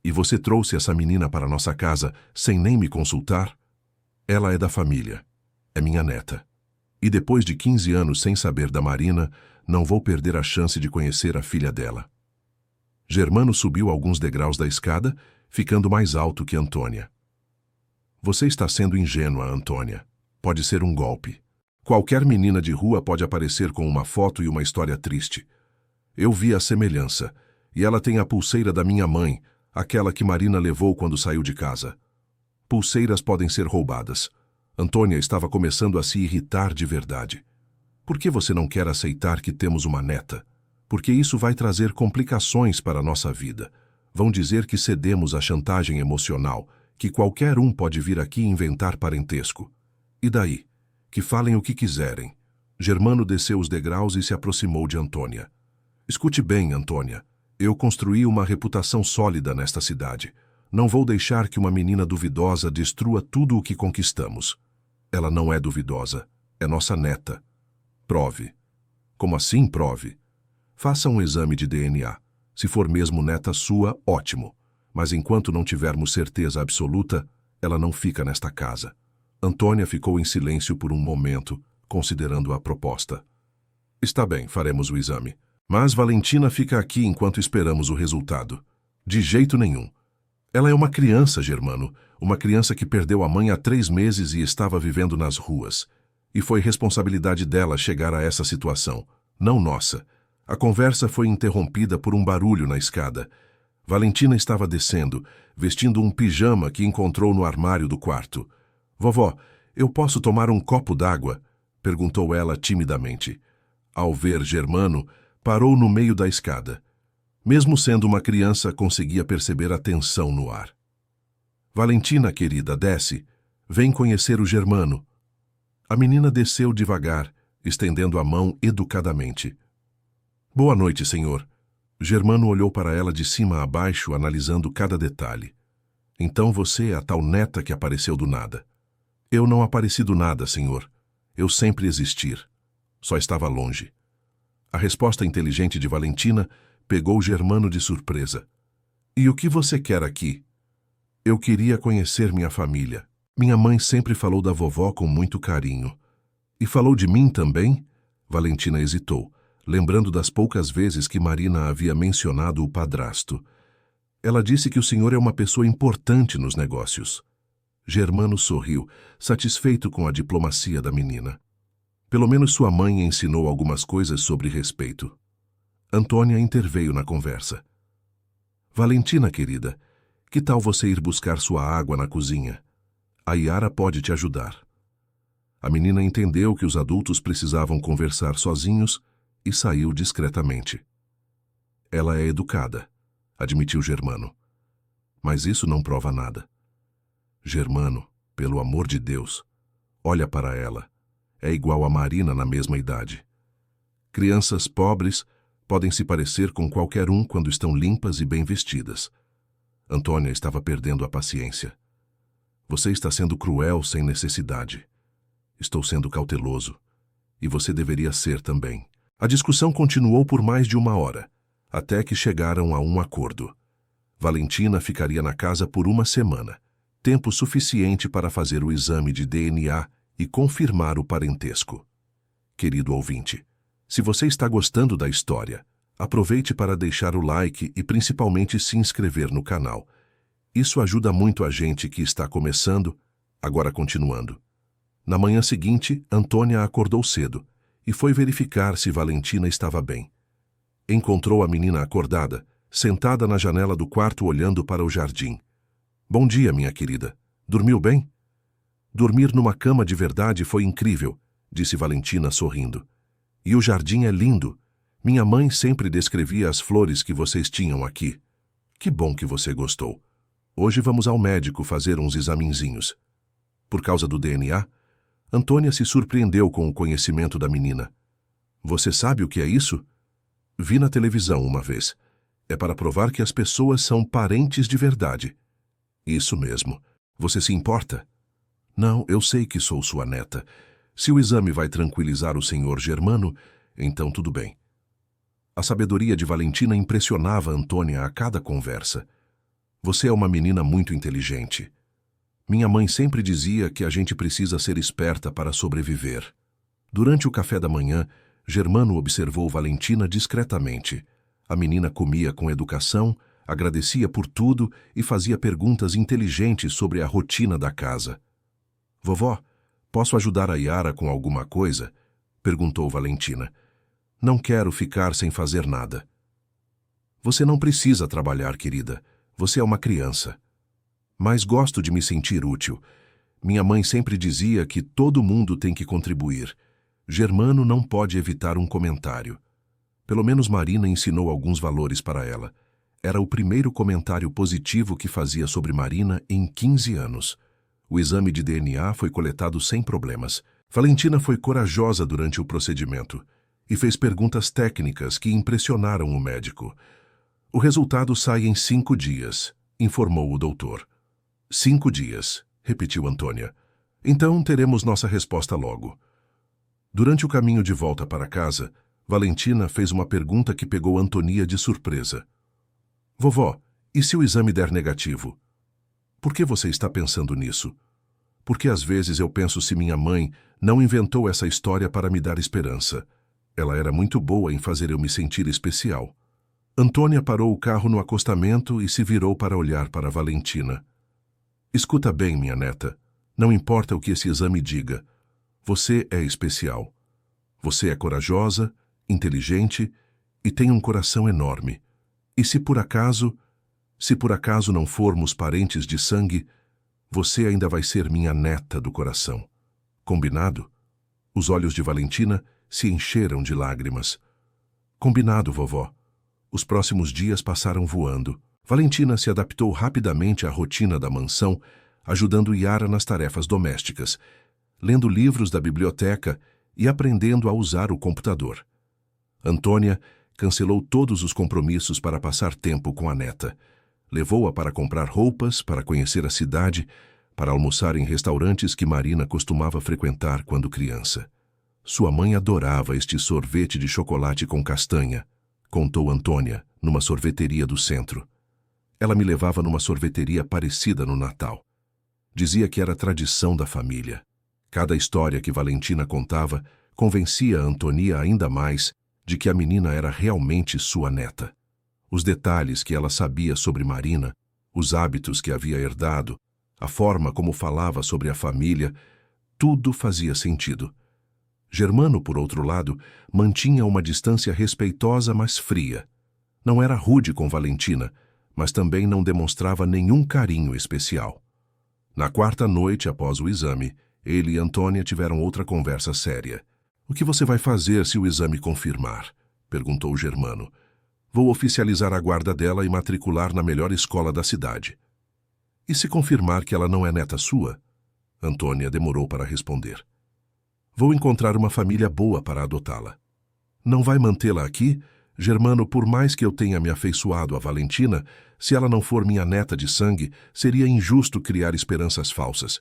E você trouxe essa menina para nossa casa sem nem me consultar? Ela é da família. É minha neta. E depois de 15 anos sem saber da Marina, não vou perder a chance de conhecer a filha dela. Germano subiu alguns degraus da escada, ficando mais alto que Antônia. Você está sendo ingênua, Antônia. Pode ser um golpe. Qualquer menina de rua pode aparecer com uma foto e uma história triste. Eu vi a semelhança, e ela tem a pulseira da minha mãe, aquela que Marina levou quando saiu de casa. Pulseiras podem ser roubadas. Antônia estava começando a se irritar de verdade. Por que você não quer aceitar que temos uma neta? Porque isso vai trazer complicações para a nossa vida. Vão dizer que cedemos à chantagem emocional, que qualquer um pode vir aqui inventar parentesco. E daí? Que falem o que quiserem. Germano desceu os degraus e se aproximou de Antônia. Escute bem, Antônia. Eu construí uma reputação sólida nesta cidade. Não vou deixar que uma menina duvidosa destrua tudo o que conquistamos. Ela não é duvidosa. É nossa neta. Prove. Como assim prove? Faça um exame de DNA. Se for mesmo neta sua, ótimo. Mas enquanto não tivermos certeza absoluta, ela não fica nesta casa. Antônia ficou em silêncio por um momento, considerando a proposta. Está bem, faremos o exame. Mas Valentina fica aqui enquanto esperamos o resultado. De jeito nenhum. Ela é uma criança, Germano. Uma criança que perdeu a mãe há 3 meses e estava vivendo nas ruas. E foi responsabilidade dela chegar a essa situação, não nossa. A conversa foi interrompida por um barulho na escada. Valentina estava descendo, vestindo um pijama que encontrou no armário do quarto. Vovó, eu posso tomar um copo d'água? Perguntou ela timidamente. Ao ver Germano, parou no meio da escada. Mesmo sendo uma criança, conseguia perceber a tensão no ar. Valentina, querida, desce. Vem conhecer o Germano. A menina desceu devagar, estendendo a mão educadamente. Boa noite, senhor. Germano olhou para ela de cima a baixo, analisando cada detalhe. Então você é a tal neta que apareceu do nada. Eu não apareci do nada, senhor. Eu sempre existir. Só estava longe. A resposta inteligente de Valentina pegou Germano de surpresa. E o que você quer aqui? Eu queria conhecer minha família. Minha mãe sempre falou da vovó com muito carinho. E falou de mim também? Valentina hesitou, lembrando das poucas vezes que Marina havia mencionado o padrasto. Ela disse que o senhor é uma pessoa importante nos negócios. Germano sorriu, satisfeito com a diplomacia da menina. Pelo menos sua mãe ensinou algumas coisas sobre respeito. Antônia interveio na conversa. Valentina, querida, que tal você ir buscar sua água na cozinha? A Yara pode te ajudar. A menina entendeu que os adultos precisavam conversar sozinhos e saiu discretamente. Ela é educada, admitiu Germano. Mas isso não prova nada. Germano, pelo amor de Deus, olha para ela. É igual a Marina na mesma idade. Crianças pobres podem se parecer com qualquer um quando estão limpas e bem vestidas. Antônia estava perdendo a paciência. Você está sendo cruel sem necessidade. Estou sendo cauteloso. E você deveria ser também. A discussão continuou por mais de 1 hora, até que chegaram a um acordo. Valentina ficaria na casa por 1 semana, tempo suficiente para fazer o exame de DNA e confirmar o parentesco. Querido ouvinte, se você está gostando da história, aproveite para deixar o like e principalmente se inscrever no canal. Isso ajuda muito a gente que está começando. Agora continuando. Na manhã seguinte, Antônia acordou cedo e foi verificar se Valentina estava bem. Encontrou a menina acordada, sentada na janela do quarto olhando para o jardim. Bom dia, minha querida. Dormiu bem? Dormir numa cama de verdade foi incrível, disse Valentina sorrindo. E o jardim é lindo. Minha mãe sempre descrevia as flores que vocês tinham aqui. Que bom que você gostou. Hoje vamos ao médico fazer uns examenzinhos. Por causa do DNA, Antônia se surpreendeu com o conhecimento da menina. Você sabe o que é isso? Vi na televisão uma vez. É para provar que as pessoas são parentes de verdade. Isso mesmo. Você se importa? Não, eu sei que sou sua neta. Se o exame vai tranquilizar o senhor Germano, então tudo bem. A sabedoria de Valentina impressionava Antônia a cada conversa. Você é uma menina muito inteligente. Minha mãe sempre dizia que a gente precisa ser esperta para sobreviver. Durante o café da manhã, Germano observou Valentina discretamente. A menina comia com educação, agradecia por tudo e fazia perguntas inteligentes sobre a rotina da casa. Vovó, posso ajudar a Yara com alguma coisa? Perguntou Valentina. Não quero ficar sem fazer nada. Você não precisa trabalhar, querida. Você é uma criança. Mas gosto de me sentir útil. Minha mãe sempre dizia que todo mundo tem que contribuir. Germano não pode evitar um comentário. Pelo menos Marina ensinou alguns valores para ela. Era o primeiro comentário positivo que fazia sobre Marina em 15 anos. O exame de DNA foi coletado sem problemas. Valentina foi corajosa durante o procedimento e fez perguntas técnicas que impressionaram o médico. O resultado sai em 5 dias, informou o doutor. 5 dias, repetiu Antônia. Então teremos nossa resposta logo. Durante o caminho de volta para casa, Valentina fez uma pergunta que pegou Antonia de surpresa. Vovó, e se o exame der negativo? Por que você está pensando nisso? Porque às vezes eu penso se minha mãe não inventou essa história para me dar esperança. Ela era muito boa em fazer eu me sentir especial. Antônia parou o carro no acostamento e se virou para olhar para Valentina. Escuta bem, minha neta. Não importa o que esse exame diga. Você é especial. Você é corajosa, inteligente e tem um coração enorme. E se por acaso não formos parentes de sangue, você ainda vai ser minha neta do coração. Combinado? Os olhos de Valentina se encheram de lágrimas. Combinado, vovó. Os próximos dias passaram voando. Valentina se adaptou rapidamente à rotina da mansão, ajudando Yara nas tarefas domésticas, lendo livros da biblioteca e aprendendo a usar o computador. Antônia cancelou todos os compromissos para passar tempo com a neta. Levou-a para comprar roupas, para conhecer a cidade, para almoçar em restaurantes que Marina costumava frequentar quando criança. Sua mãe adorava este sorvete de chocolate com castanha, contou Antônia, numa sorveteria do centro. Ela me levava numa sorveteria parecida no Natal. Dizia que era tradição da família. Cada história que Valentina contava convencia a Antonia ainda mais de que a menina era realmente sua neta. Os detalhes que ela sabia sobre Marina, os hábitos que havia herdado, a forma como falava sobre a família, tudo fazia sentido. Germano, por outro lado, mantinha uma distância respeitosa, mas fria. Não era rude com Valentina, mas também não demonstrava nenhum carinho especial. Na quarta noite após o exame, ele e Antônia tiveram outra conversa séria. O que você vai fazer se o exame confirmar? Perguntou Germano. Vou oficializar a guarda dela e matricular na melhor escola da cidade. E se confirmar que ela não é neta sua? Antônia demorou para responder. Vou encontrar uma família boa para adotá-la. Não vai mantê-la aqui? Germano, por mais que eu tenha me afeiçoado a Valentina, se ela não for minha neta de sangue, seria injusto criar esperanças falsas.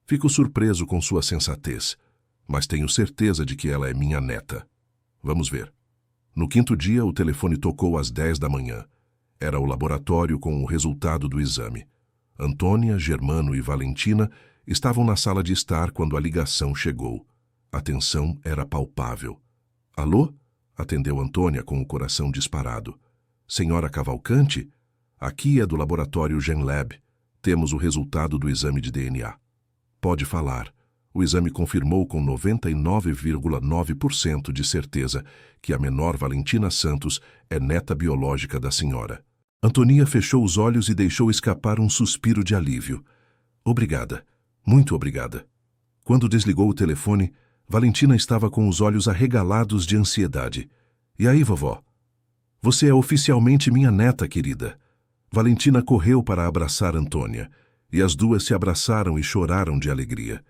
Fico surpreso com sua sensatez, mas tenho certeza de que ela é minha neta. Vamos ver. No quinto dia, o telefone tocou às 10 da manhã. Era o laboratório com o resultado do exame. Antônia, Germano e Valentina estavam na sala de estar quando a ligação chegou. A tensão era palpável. Alô? Atendeu Antônia com o coração disparado. Senhora Cavalcante? Aqui é do laboratório GenLab. Temos o resultado do exame de DNA. Pode falar. O exame confirmou com 99,9% de certeza que a menor Valentina Santos é neta biológica da senhora. Antonia fechou os olhos e deixou escapar um suspiro de alívio. Obrigada. Muito obrigada. Quando desligou o telefone, Valentina estava com os olhos arregalados de ansiedade. E aí, vovó? Você é oficialmente minha neta, querida. Valentina correu para abraçar Antônia, e as duas se abraçaram e choraram de alegria.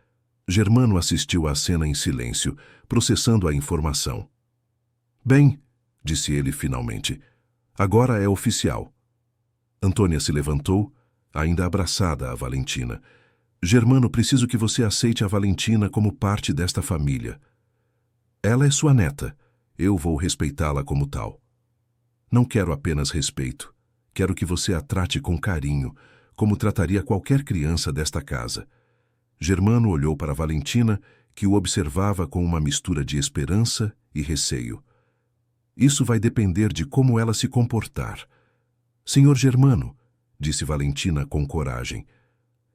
Germano assistiu à cena em silêncio, processando a informação. Bem, disse ele finalmente, agora é oficial. Antônia se levantou, ainda abraçada a Valentina. Germano, preciso que você aceite a Valentina como parte desta família. Ela é sua neta. Eu vou respeitá-la como tal. Não quero apenas respeito. Quero que você a trate com carinho, como trataria qualquer criança desta casa. Germano olhou para Valentina, que o observava com uma mistura de esperança e receio. Isso vai depender de como ela se comportar. Senhor Germano, disse Valentina com coragem,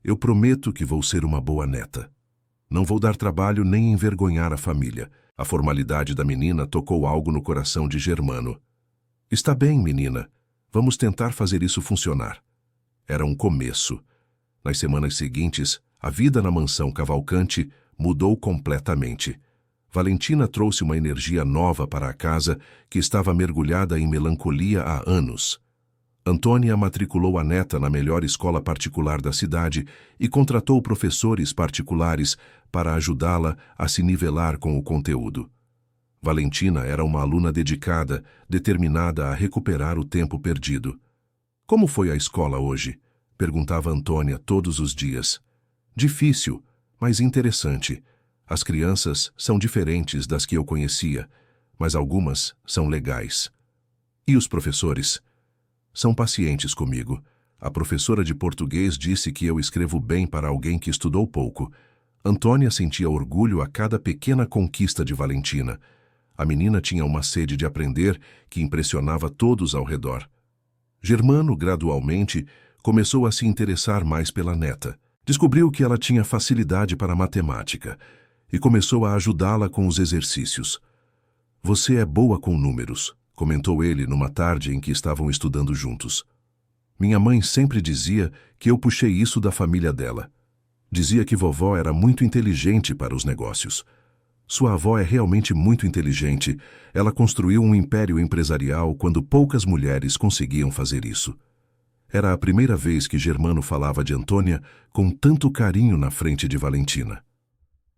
eu prometo que vou ser uma boa neta. Não vou dar trabalho nem envergonhar a família. A formalidade da menina tocou algo no coração de Germano. Está bem, menina. Vamos tentar fazer isso funcionar. Era um começo. Nas semanas seguintes, a vida na mansão Cavalcante mudou completamente. Valentina trouxe uma energia nova para a casa que estava mergulhada em melancolia há anos. Antônia matriculou a neta na melhor escola particular da cidade e contratou professores particulares para ajudá-la a se nivelar com o conteúdo. Valentina era uma aluna dedicada, determinada a recuperar o tempo perdido. Como foi a escola hoje? Perguntava Antônia todos os dias. Difícil, mas interessante. As crianças são diferentes das que eu conhecia, mas algumas são legais. E os professores? São pacientes comigo. A professora de português disse que eu escrevo bem para alguém que estudou pouco. Antônia sentia orgulho a cada pequena conquista de Valentina. A menina tinha uma sede de aprender que impressionava todos ao redor. Germano, gradualmente, começou a se interessar mais pela neta. Descobriu que ela tinha facilidade para matemática e começou a ajudá-la com os exercícios. Você é boa com números, comentou ele numa tarde em que estavam estudando juntos. Minha mãe sempre dizia que eu puxei isso da família dela. Dizia que vovó era muito inteligente para os negócios. Sua avó é realmente muito inteligente. Ela construiu um império empresarial quando poucas mulheres conseguiam fazer isso. Era a primeira vez que Germano falava de Antônia com tanto carinho na frente de Valentina.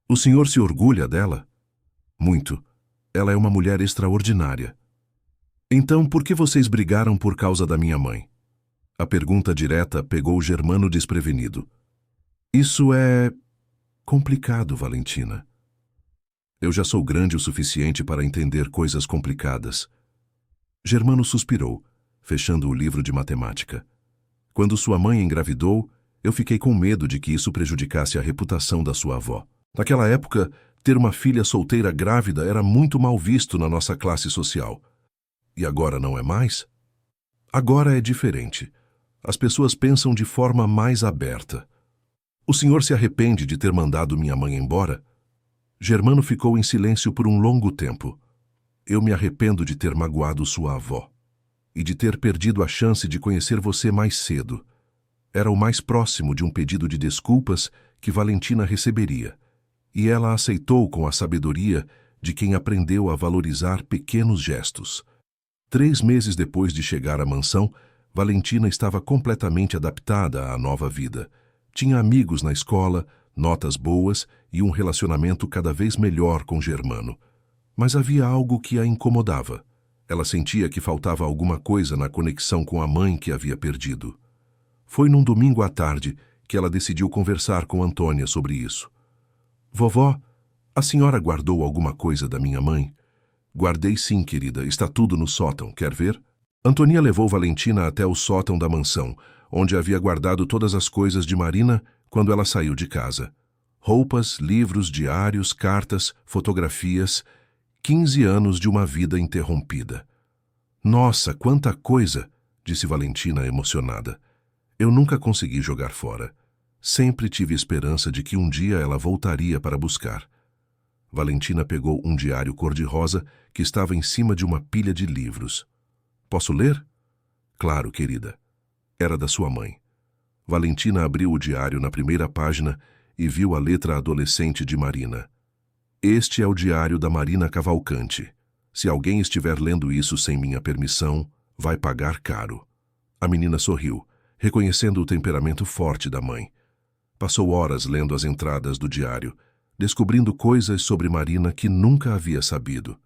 O senhor se orgulha dela? Muito. Ela é uma mulher extraordinária. Então, por que vocês brigaram por causa da minha mãe? A pergunta direta pegou Germano desprevenido. Isso é complicado, Valentina. Eu já sou grande o suficiente para entender coisas complicadas. Germano suspirou, fechando o livro de matemática. Quando sua mãe engravidou, eu fiquei com medo de que isso prejudicasse a reputação da sua avó. Naquela época, ter uma filha solteira grávida era muito mal visto na nossa classe social. E agora não é mais? Agora é diferente. As pessoas pensam de forma mais aberta. O senhor se arrepende de ter mandado minha mãe embora? Germano ficou em silêncio por um longo tempo. Eu me arrependo de ter magoado sua avó e de ter perdido a chance de conhecer você mais cedo. Era o mais próximo de um pedido de desculpas que Valentina receberia, e ela aceitou com a sabedoria de quem aprendeu a valorizar pequenos gestos. 3 meses depois de chegar à mansão, Valentina estava completamente adaptada à nova vida. Tinha amigos na escola, notas boas e um relacionamento cada vez melhor com Germano. Mas havia algo que a incomodava. Ela sentia que faltava alguma coisa na conexão com a mãe que havia perdido. Foi num domingo à tarde que ela decidiu conversar com Antônia sobre isso. Vovó, a senhora guardou alguma coisa da minha mãe? Guardei sim, querida. Está tudo no sótão. Quer ver? Antonia levou Valentina até o sótão da mansão, onde havia guardado todas as coisas de Marina quando ela saiu de casa. Roupas, livros, diários, cartas, fotografias. 15 anos de uma vida interrompida. Nossa, quanta coisa! Disse Valentina emocionada. Eu nunca consegui jogar fora. Sempre tive esperança de que um dia ela voltaria para buscar. Valentina pegou um diário cor-de-rosa que estava em cima de uma pilha de livros. Posso ler? Claro, querida. Era da sua mãe. Valentina abriu o diário na primeira página e viu a letra adolescente de Marina. Este é o diário da Marina Cavalcante. Se alguém estiver lendo isso sem minha permissão, vai pagar caro. A menina sorriu, reconhecendo o temperamento forte da mãe. Passou horas lendo as entradas do diário, descobrindo coisas sobre Marina que nunca havia sabido.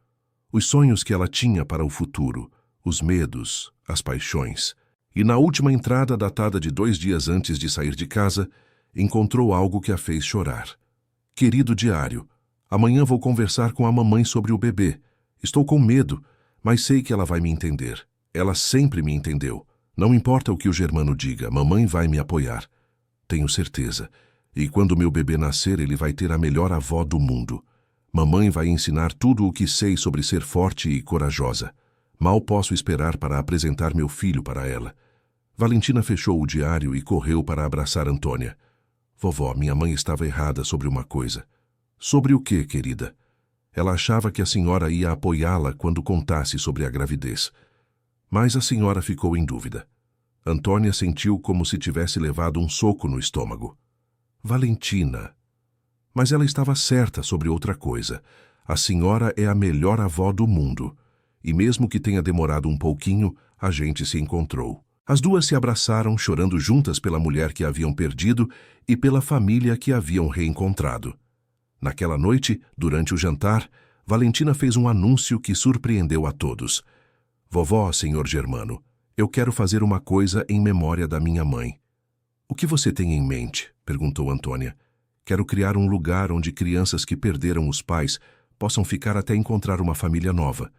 Os sonhos que ela tinha para o futuro, os medos, as paixões. E na última entrada, datada de 2 dias antes de sair de casa, encontrou algo que a fez chorar. Querido diário, amanhã vou conversar com a mamãe sobre o bebê. Estou com medo, mas sei que ela vai me entender. Ela sempre me entendeu. Não importa o que o Germano diga, mamãe vai me apoiar. Tenho certeza. E quando meu bebê nascer, ele vai ter a melhor avó do mundo. Mamãe vai ensinar tudo o que sei sobre ser forte e corajosa. Mal posso esperar para apresentar meu filho para ela. Valentina fechou o diário e correu para abraçar Antônia. Vovó, minha mãe estava errada sobre uma coisa. Sobre o quê, querida? Ela achava que a senhora ia apoiá-la quando contasse sobre a gravidez. Mas a senhora ficou em dúvida. Antônia sentiu como se tivesse levado um soco no estômago. Valentina. Mas ela estava certa sobre outra coisa. A senhora é a melhor avó do mundo. E mesmo que tenha demorado um pouquinho, a gente se encontrou. As duas se abraçaram, chorando juntas pela mulher que haviam perdido e pela família que haviam reencontrado. Naquela noite, durante o jantar, Valentina fez um anúncio que surpreendeu a todos. Vovó, senhor Germano, eu quero fazer uma coisa em memória da minha mãe. O que você tem em mente? Perguntou Antônia. Quero criar um lugar onde crianças que perderam os pais possam ficar até encontrar uma família nova.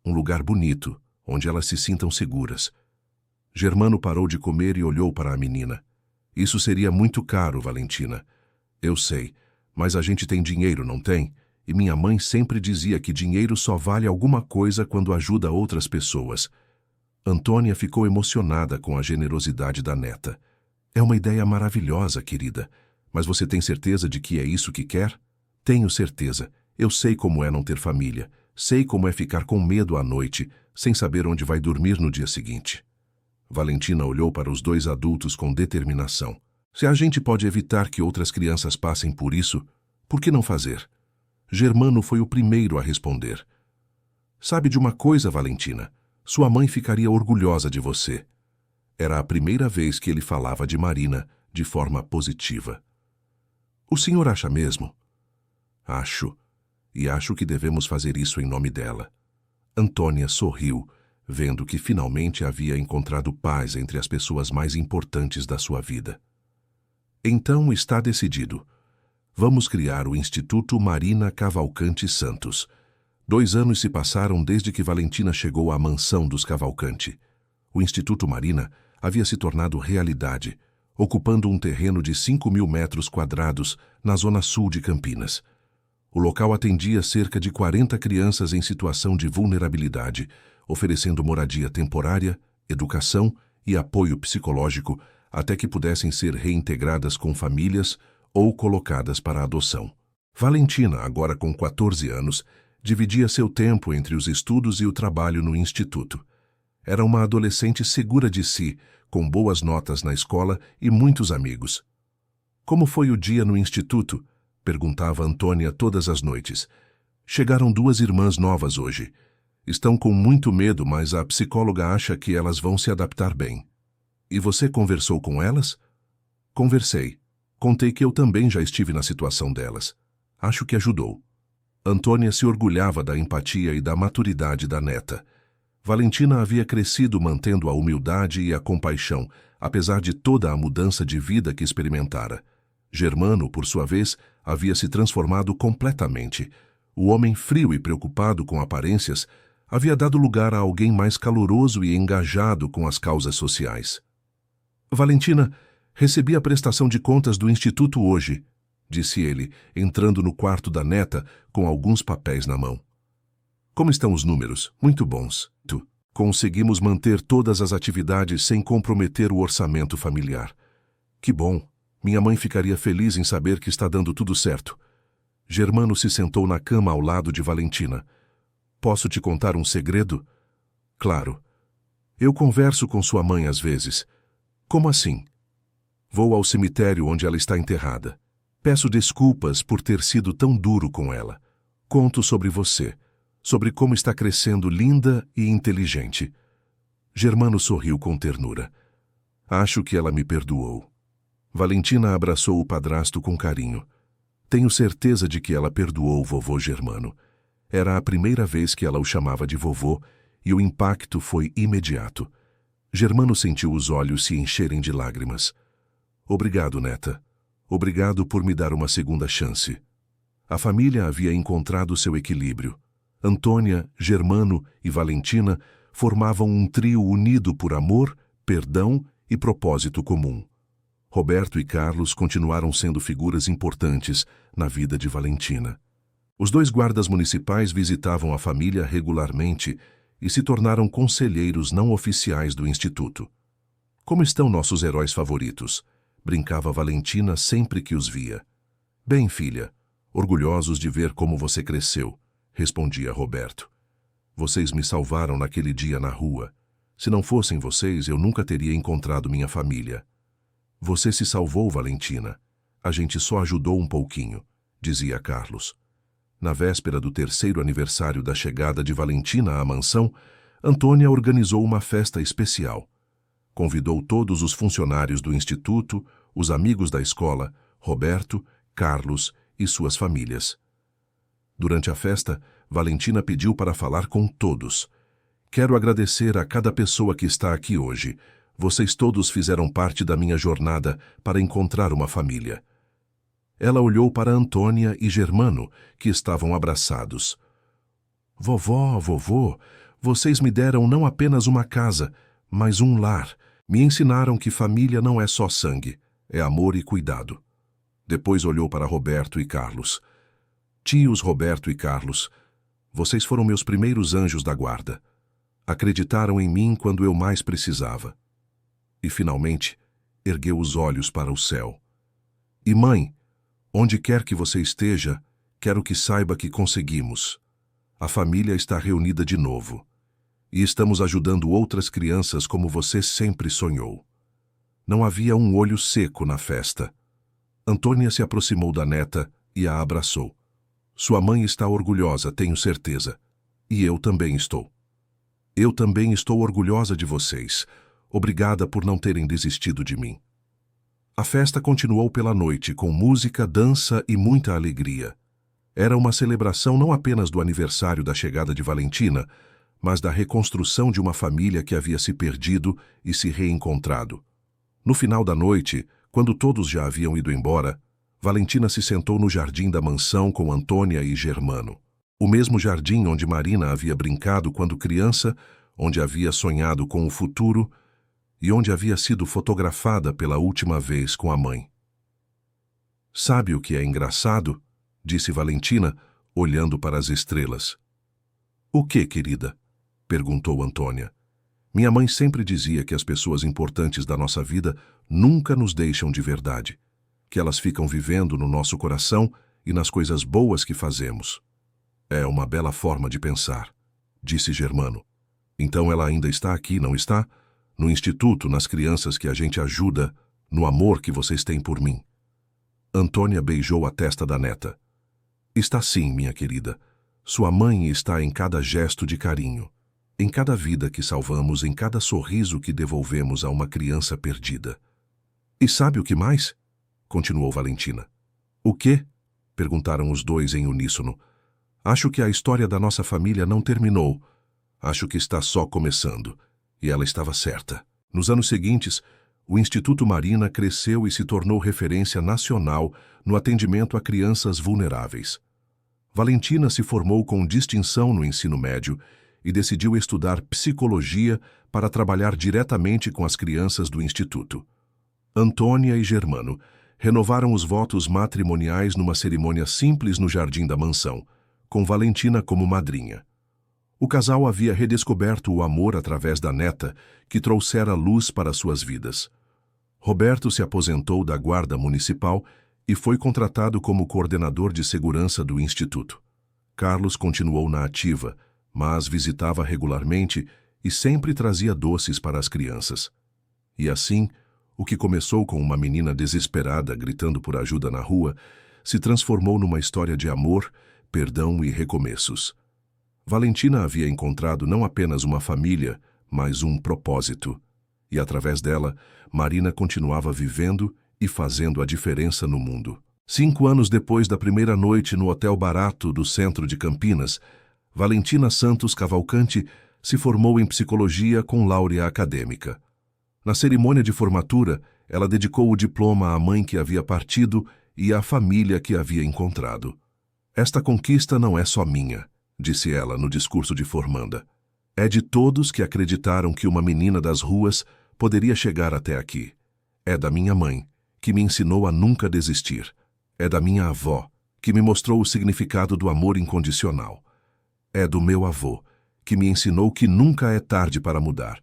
Um lugar bonito, onde elas se sintam seguras. Germano parou de comer e olhou para a menina. Isso seria muito caro, Valentina. Eu sei, mas a gente tem dinheiro, não tem? E minha mãe sempre dizia que dinheiro só vale alguma coisa quando ajuda outras pessoas. Antônia ficou emocionada com a generosidade da neta. É uma ideia maravilhosa, querida. Mas você tem certeza de que é isso que quer? Tenho certeza. Eu sei como é não ter família. Sei como é ficar com medo à noite, sem saber onde vai dormir no dia seguinte. Valentina olhou para os dois adultos com determinação. Se a gente pode evitar que outras crianças passem por isso, por que não fazer? Germano foi o primeiro a responder. Sabe de uma coisa, Valentina? Sua mãe ficaria orgulhosa de você. Era a primeira vez que ele falava de Marina de forma positiva. O senhor acha mesmo? Acho. E acho que devemos fazer isso em nome dela. Antônia sorriu, vendo que finalmente havia encontrado paz entre as pessoas mais importantes da sua vida. Então está decidido. Vamos criar o Instituto Marina Cavalcante Santos. 2 anos se passaram desde que Valentina chegou à mansão dos Cavalcante. O Instituto Marina havia se tornado realidade, ocupando um terreno de 5.000 metros quadrados na zona sul de Campinas. O local atendia cerca de 40 crianças em situação de vulnerabilidade, oferecendo moradia temporária, educação e apoio psicológico até que pudessem ser reintegradas com famílias ou colocadas para adoção. Valentina, agora com 14 anos, dividia seu tempo entre os estudos e o trabalho no instituto. Era uma adolescente segura de si, com boas notas na escola e muitos amigos. Como foi o dia no instituto? Perguntava Antônia todas as noites. Chegaram 2 irmãs novas hoje. Estão com muito medo, mas a psicóloga acha que elas vão se adaptar bem. E você conversou com elas? Conversei. Contei que eu também já estive na situação delas. Acho que ajudou. Antônia se orgulhava da empatia e da maturidade da neta. Valentina havia crescido mantendo a humildade e a compaixão, apesar de toda a mudança de vida que experimentara. Germano, por sua vez, havia se transformado completamente. O homem frio e preocupado com aparências havia dado lugar a alguém mais caloroso e engajado com as causas sociais. Valentina, recebi a prestação de contas do Instituto hoje, disse ele, entrando no quarto da neta com alguns papéis na mão. Como estão os números? Muito bons. Conseguimos manter todas as atividades sem comprometer o orçamento familiar. Que bom. Minha mãe ficaria feliz em saber que está dando tudo certo. Germano se sentou na cama ao lado de Valentina. Posso te contar um segredo? Claro. Eu converso com sua mãe às vezes. Como assim? Vou ao cemitério onde ela está enterrada. Peço desculpas por ter sido tão duro com ela. Conto sobre você, sobre como está crescendo linda e inteligente. Germano sorriu com ternura. Acho que ela me perdoou. Valentina abraçou o padrasto com carinho. Tenho certeza de que ela perdoou o vovô Germano. Era a primeira vez que ela o chamava de vovô e o impacto foi imediato. Germano sentiu os olhos se encherem de lágrimas. Obrigado, neta. Obrigado por me dar uma segunda chance. A família havia encontrado seu equilíbrio. Antônia, Germano e Valentina formavam um trio unido por amor, perdão e propósito comum. Roberto e Carlos continuaram sendo figuras importantes na vida de Valentina. Os 2 guardas municipais visitavam a família regularmente e se tornaram conselheiros não oficiais do Instituto. Como estão nossos heróis favoritos? Brincava Valentina sempre que os via. Bem, filha, orgulhosos de ver como você cresceu, respondia Roberto. Vocês me salvaram naquele dia na rua. Se não fossem vocês, eu nunca teria encontrado minha família. Você se salvou, Valentina. A gente só ajudou um pouquinho, dizia Carlos. Na véspera do 3º aniversário da chegada de Valentina à mansão, Antônia organizou uma festa especial. Convidou todos os funcionários do instituto, os amigos da escola, Roberto, Carlos e suas famílias. Durante a festa, Valentina pediu para falar com todos. Quero agradecer a cada pessoa que está aqui hoje. Vocês todos fizeram parte da minha jornada para encontrar uma família. Ela olhou para Antônia e Germano, que estavam abraçados. Vovó, vovô, vocês me deram não apenas uma casa, mas um lar. Me ensinaram que família não é só sangue, é amor e cuidado. Depois olhou para Roberto e Carlos. Tios Roberto e Carlos, vocês foram meus primeiros anjos da guarda. Acreditaram em mim quando eu mais precisava. E, finalmente, ergueu os olhos para o céu. E, mãe, onde quer que você esteja, quero que saiba que conseguimos. A família está reunida de novo. E estamos ajudando outras crianças como você sempre sonhou. Não havia um olho seco na festa. Antônia se aproximou da neta e a abraçou. Sua mãe está orgulhosa, tenho certeza. E eu também estou. Eu também estou orgulhosa de vocês. Obrigada por não terem desistido de mim. A festa continuou pela noite, com música, dança e muita alegria. Era uma celebração não apenas do aniversário da chegada de Valentina, mas da reconstrução de uma família que havia se perdido e se reencontrado. No final da noite, quando todos já haviam ido embora, Valentina se sentou no jardim da mansão com Antônia e Germano. O mesmo jardim onde Marina havia brincado quando criança, onde havia sonhado com o futuro e onde havia sido fotografada pela última vez com a mãe. Sabe o que é engraçado? Disse Valentina, olhando para as estrelas. O que, querida? Perguntou Antônia. Minha mãe sempre dizia que as pessoas importantes da nossa vida nunca nos deixam de verdade, que elas ficam vivendo no nosso coração e nas coisas boas que fazemos. É uma bela forma de pensar, disse Germano. Então ela ainda está aqui, não está? No instituto, nas crianças que a gente ajuda, no amor que vocês têm por mim. Antônia beijou a testa da neta. Está sim, minha querida. Sua mãe está em cada gesto de carinho, em cada vida que salvamos, em cada sorriso que devolvemos a uma criança perdida. E sabe o que mais? Continuou Valentina. O quê? Perguntaram os dois em uníssono. Acho que a história da nossa família não terminou. Acho que está só começando. E ela estava certa. Nos anos seguintes, o Instituto Marina cresceu e se tornou referência nacional no atendimento a crianças vulneráveis. Valentina se formou com distinção no ensino médio e decidiu estudar psicologia para trabalhar diretamente com as crianças do Instituto. Antônia e Germano renovaram os votos matrimoniais numa cerimônia simples no jardim da mansão, com Valentina como madrinha. O casal havia redescoberto o amor através da neta, que trouxera luz para suas vidas. Roberto se aposentou da guarda municipal e foi contratado como coordenador de segurança do Instituto. Carlos continuou na ativa, mas visitava regularmente e sempre trazia doces para as crianças. E assim, o que começou com uma menina desesperada gritando por ajuda na rua, se transformou numa história de amor, perdão e recomeços. Valentina havia encontrado não apenas uma família, mas um propósito. E através dela, Marina continuava vivendo e fazendo a diferença no mundo. 5 anos depois da primeira noite no Hotel Barato do centro de Campinas, Valentina Santos Cavalcante se formou em psicologia com láurea acadêmica. Na cerimônia de formatura, ela dedicou o diploma à mãe que havia partido e à família que havia encontrado. Esta conquista não é só minha, disse ela no discurso de formanda. É de todos que acreditaram que uma menina das ruas poderia chegar até aqui. É da minha mãe, que me ensinou a nunca desistir. É da minha avó, que me mostrou o significado do amor incondicional. É do meu avô, que me ensinou que nunca é tarde para mudar.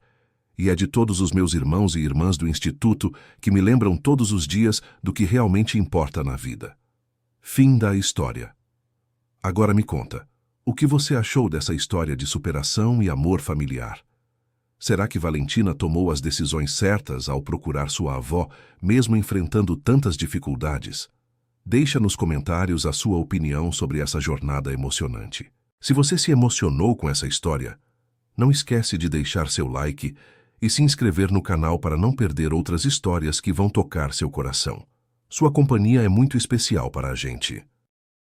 E é de todos os meus irmãos e irmãs do Instituto que me lembram todos os dias do que realmente importa na vida. Fim da história. Agora me conta, o que você achou dessa história de superação e amor familiar? Será que Valentina tomou as decisões certas ao procurar sua avó, mesmo enfrentando tantas dificuldades? Deixa nos comentários a sua opinião sobre essa jornada emocionante. Se você se emocionou com essa história, não esquece de deixar seu like e se inscrever no canal para não perder outras histórias que vão tocar seu coração. Sua companhia é muito especial para a gente.